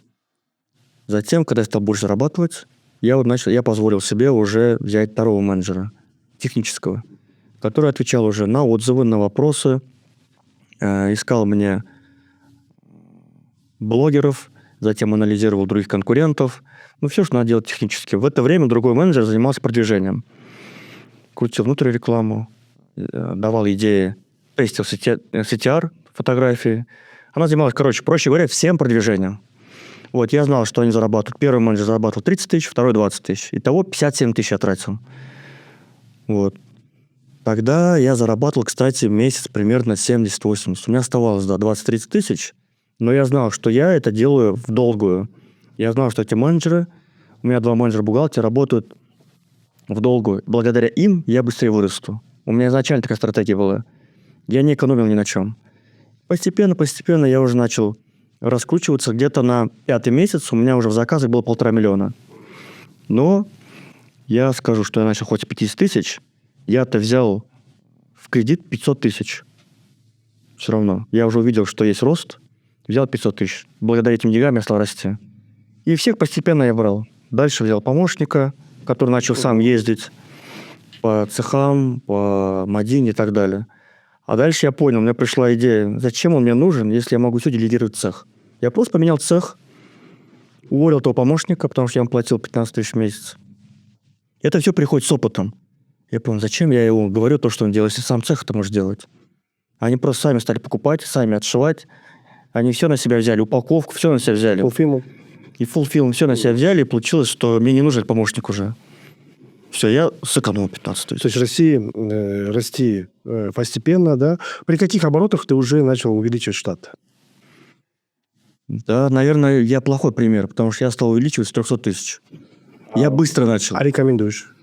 Затем, когда я стал больше зарабатывать, я позволил себе уже взять 2-го менеджера, технического, который отвечал уже на отзывы, на вопросы, искал мне блогеров, затем анализировал других конкурентов. Все, что надо делать технически. В это время другой менеджер занимался продвижением. Крутил внутреннюю рекламу, давал идеи, тестил CTR, фотографии. Она занималась, проще говоря, всем продвижением. Вот, я знал, что они зарабатывают. Первый менеджер зарабатывал 30 тысяч, второй 20 тысяч. Итого 57 тысяч я тратил. Вот. Тогда я зарабатывал, кстати, месяц примерно 70-80. У меня оставалось, 20-30 тысяч. Но я знал, что я это делаю в долгую. Я знал, что эти менеджеры, у меня 2 менеджера-бухгалтера работают в долгую. Благодаря им я быстрее вырасту. У меня изначально такая стратегия была. Я не экономил ни на чем. Постепенно я уже начал раскручиваться. Где-то на 5-й месяц у меня уже в заказах было 1,5 миллиона. Но я скажу, что я начал хоть и 50 тысяч, я-то взял в кредит 500 тысяч. Все равно. Я уже увидел, что есть рост, взял 500 тысяч. Благодаря этим деньгам я стал расти. И всех постепенно я брал. Дальше взял помощника, который начал сам ездить по цехам, по Мадине и так далее. А дальше я понял, у меня пришла идея, зачем он мне нужен, если я могу все делегировать цех. Я просто поменял цех, уволил того помощника, потому что я ему платил 15 тысяч в месяц. Это все приходит с опытом. Я понял, зачем я ему говорю то, что он делает, если сам цех это может делать. Они просто сами стали покупать, сами отшивать. Они все на себя взяли, упаковку, все на себя взяли. Полфильма. И фулфилм все на себя взяли, и получилось, что мне не нужен помощник уже. Все, я сэкономил 15 То тысяч. есть расти постепенно, да? При каких оборотах ты уже начал увеличивать штат? Да, наверное, я плохой пример, потому что я стал увеличивать с 300 тысяч. Я быстро начал. А рекомендуешь?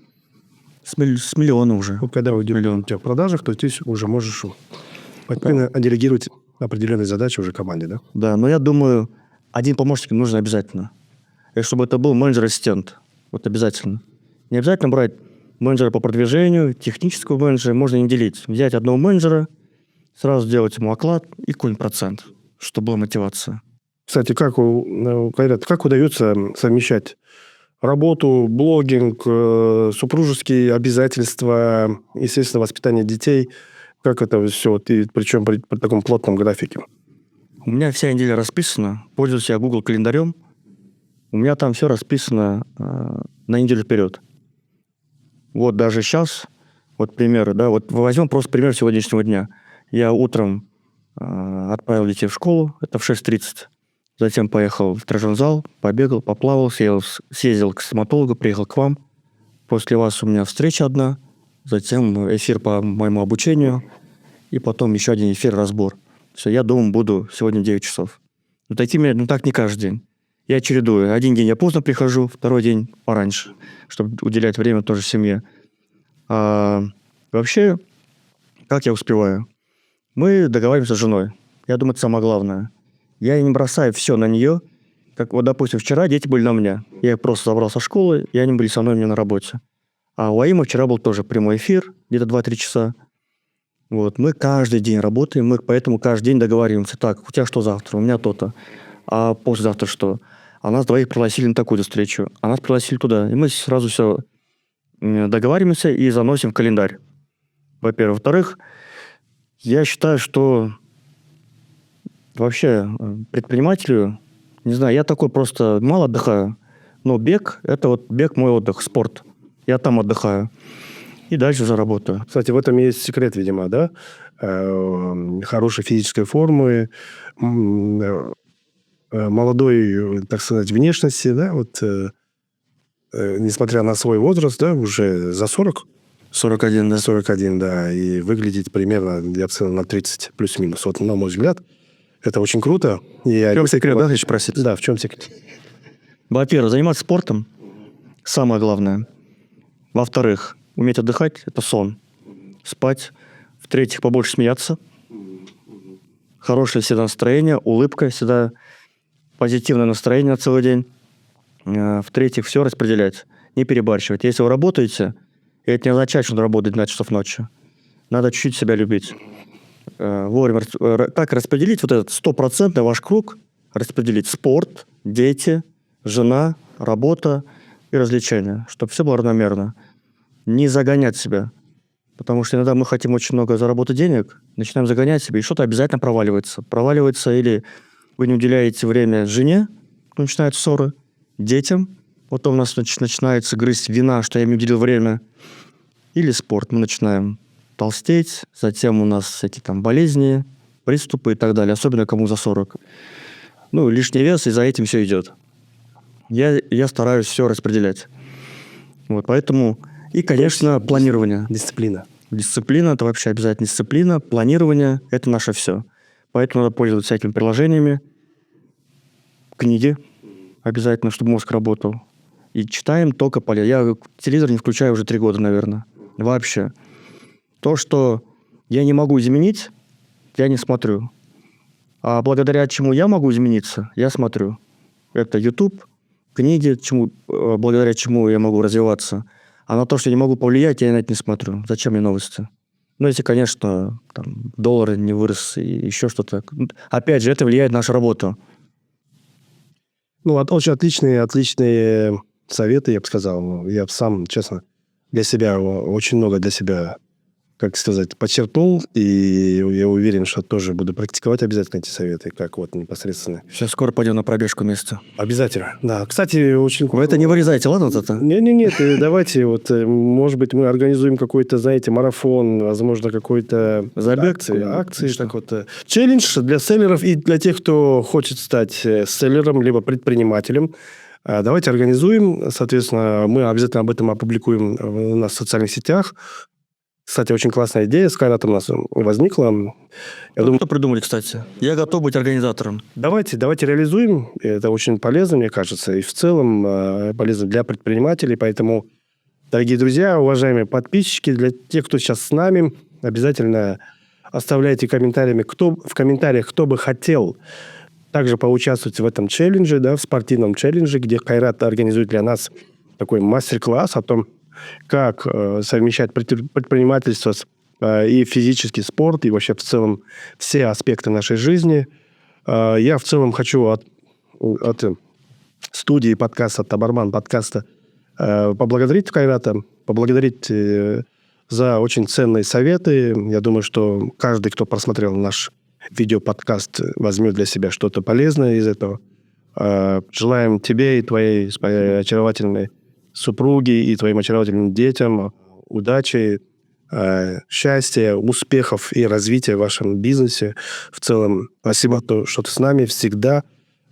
С миллиона уже. Вот когда уйдет Миллион. у тебя в продажах, то ты уже можешь постепенно делегировать определенные задачи уже команде, да? Да, но я думаю, один помощник нужен обязательно. И чтобы это был менеджер-ассистент. Вот обязательно. Не обязательно брать менеджера по продвижению, технического менеджера, можно не делить. Взять одного менеджера, сразу сделать ему оклад и какой-нибудь процент, чтобы была мотивация. Кстати, Кайрат, как удается совмещать работу, блогинг, супружеские обязательства, естественно, воспитание детей? Как это все? Ты причем при таком плотном графике? У меня вся неделя расписана. Пользуюсь я Google календарем. У меня там все расписано на неделю вперед. Вот даже сейчас, вот примеры, да, вот возьмем просто пример сегодняшнего дня. Я утром отправил детей в школу, это в 6:30. Затем поехал в тренажерный зал, побегал, поплавал, съездил к стоматологу, приехал к вам. После вас у меня встреча одна, затем эфир по моему обучению, и потом еще один эфир, разбор. Все, я дома буду сегодня 9 часов. Но так не каждый день. Я чередую. Один день я поздно прихожу, второй день пораньше, чтобы уделять время тоже семье. Вообще, как я успеваю? Мы договариваемся с женой. Я думаю, это самое главное. Я не бросаю все на нее. Как вот, допустим, вчера дети были на мне. Я их просто забрал со школы, и они были со мной у меня на работе. А у Аима вчера был тоже прямой эфир, где-то 2-3 часа. Вот, мы каждый день работаем, мы поэтому каждый день договариваемся. Так, у тебя что завтра? У меня то-то. А послезавтра что? А нас двоих пригласили на такую встречу. А нас пригласили туда. И мы сразу все договариваемся и заносим в календарь. Во-первых. Во-вторых, я считаю, что вообще предпринимателю, не знаю, я такой просто мало отдыхаю, но бег, это вот бег мой отдых, спорт. Я там отдыхаю. И дальше уже работаю. Кстати, в этом есть секрет, видимо, да? Хорошей физической формы, молодой, так сказать, внешности, да? Вот, несмотря на свой возраст, да, уже за 40, 41, да. 41, да, и выглядеть примерно, я бы сказал, на 30 плюс-минус. Вот, на мой взгляд, это очень круто. В чем секрет, да, хочу спросить? Да, в чем секрет? Во-первых, заниматься спортом – самое главное. Во-вторых, уметь отдыхать – это сон. Спать. В-третьих, побольше смеяться. Хорошее всегда настроение, улыбка, всегда позитивное настроение на целый день. В-третьих, все распределять, не перебарщивать. Если вы работаете, это не означает, что надо работать 12 часов ночи. Надо чуть-чуть себя любить. Вовремя как распределить вот этот 100% ваш круг, распределить спорт, дети, жена, работа и развлечения, чтобы все было равномерно. Не загонять себя. Потому что иногда мы хотим очень много заработать денег, начинаем загонять себя, и что-то обязательно проваливается. Проваливается или вы не уделяете время жене, начинают ссоры, детям, потом у нас начинается грызть вина, что я им не уделил время, или спорт. Мы начинаем толстеть, затем у нас всякие там болезни, приступы и так далее, особенно кому за 40. Ну, лишний вес, и за этим все идет. Я стараюсь все распределять. Вот, поэтому... И, конечно, планирование. Дисциплина. Дисциплина – это вообще обязательно дисциплина. Планирование – это наше все. Поэтому надо пользоваться всякими приложениями. Книги обязательно, чтобы мозг работал. И читаем только поле. Я телевизор не включаю уже 3 года, наверное. Вообще. То, что я не могу изменить, я не смотрю. А благодаря чему я могу измениться, я смотрю. Это YouTube, книги, благодаря чему я могу развиваться. А на то, что я не могу повлиять, я на это не смотрю. Зачем мне новости? Ну, если, конечно, там, доллар не вырос и еще что-то. Опять же, это влияет на нашу работу. Ну, очень отличные советы, я бы сказал. Я сам, честно, для себя очень много для себя как сказать, подчеркнул, и я уверен, что тоже буду практиковать обязательно эти советы, как вот непосредственно. Сейчас скоро пойдем на пробежку вместе. Обязательно. Да, кстати, очень... Вы это не вырезайте, ладно, вот это? Нет, давайте, вот, может быть, мы организуем какой-то, знаете, марафон, возможно, какой-то... Забег? Акции, так вот. Челлендж для селлеров и для тех, кто хочет стать селлером, либо предпринимателем. Давайте организуем, соответственно, мы обязательно об этом опубликуем у нас в социальных сетях. Кстати, очень классная идея с Кайратом у нас возникла. Я думаю, Что придумали, кстати? Я готов быть организатором. давайте реализуем. Это очень полезно, мне кажется, и в целом полезно для предпринимателей. Поэтому, дорогие друзья, уважаемые подписчики, для тех, кто сейчас с нами, обязательно оставляйте в комментариях, кто бы хотел также поучаствовать в этом челлендже, да, в спортивном челлендже, где Кайрат организует для нас такой мастер-класс о том, как совмещать предпринимательство и физический спорт, и вообще в целом все аспекты нашей жизни. Я в целом хочу от студии подкаста, Табарман подкаста, поблагодарить Кайрата, поблагодарить за очень ценные советы. Я думаю, что каждый, кто просмотрел наш видеоподкаст, возьмет для себя что-то полезное из этого. Желаем тебе и твоей очаровательной супруге и твоим очаровательным детям удачи, счастья, успехов и развития в вашем бизнесе. В целом, спасибо, что ты с нами всегда.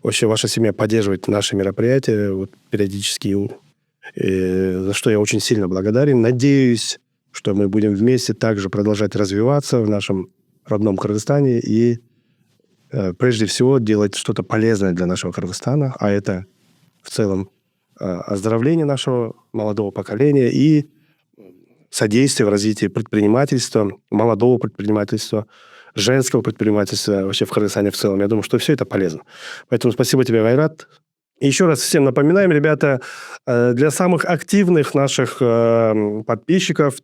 Вообще, ваша семья поддерживает наши мероприятия вот, периодически, за что я очень сильно благодарен. Надеюсь, что мы будем вместе также продолжать развиваться в нашем родном Кыргызстане и, прежде всего, делать что-то полезное для нашего Кыргызстана, а это в целом оздоровление нашего молодого поколения и содействие в развитии предпринимательства, молодого предпринимательства, женского предпринимательства вообще в Кыргызстане в целом. Я думаю, что все это полезно. Поэтому спасибо тебе, Кайрат. И еще раз всем напоминаем, ребята, для самых активных наших подписчиков,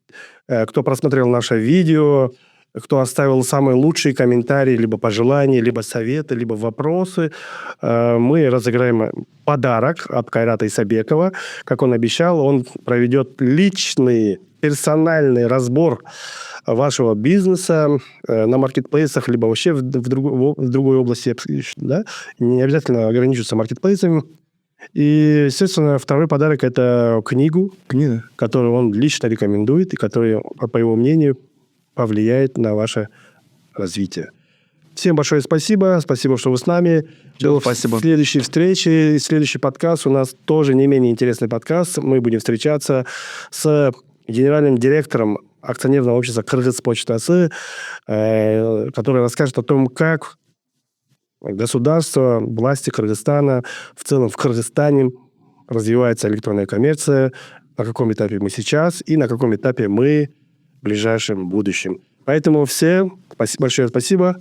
кто просмотрел наше видео, кто оставил самые лучшие комментарии, либо пожелания, либо советы, либо вопросы, мы разыграем подарок от Кайрата Исабекова. Как он обещал, он проведет личный, персональный разбор вашего бизнеса на маркетплейсах, либо вообще в другой области, да? Не обязательно ограничиваться маркетплейсами. И, естественно, второй подарок – это книгу, которую он лично рекомендует и которая, по его мнению, повлияет на ваше развитие. Всем большое спасибо. Спасибо, что вы с нами. До следующей встречи. Следующий подкаст у нас тоже не менее интересный подкаст. Мы будем встречаться с генеральным директором акционерного общества «Кыргызпочта АС», который расскажет о том, как государство, власти Кыргызстана, в целом в Кыргызстане развивается электронная коммерция, на каком этапе мы сейчас и на каком этапе мы в ближайшем будущем. Поэтому всем большое спасибо.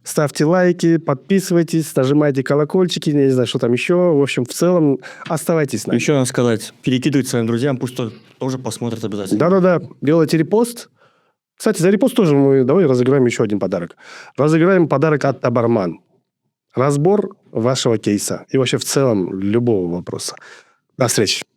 Ставьте лайки, подписывайтесь, нажимайте колокольчики, я не знаю, что там еще. В общем, в целом, оставайтесь с нами. Еще надо сказать, перекидывайте своим друзьям, пусть тоже посмотрят обязательно. Да-да-да, делайте репост. Кстати, за репост тоже мы давай разыграем еще один подарок. Разыграем подарок от Табарман. Разбор вашего кейса и вообще в целом любого вопроса. До встречи.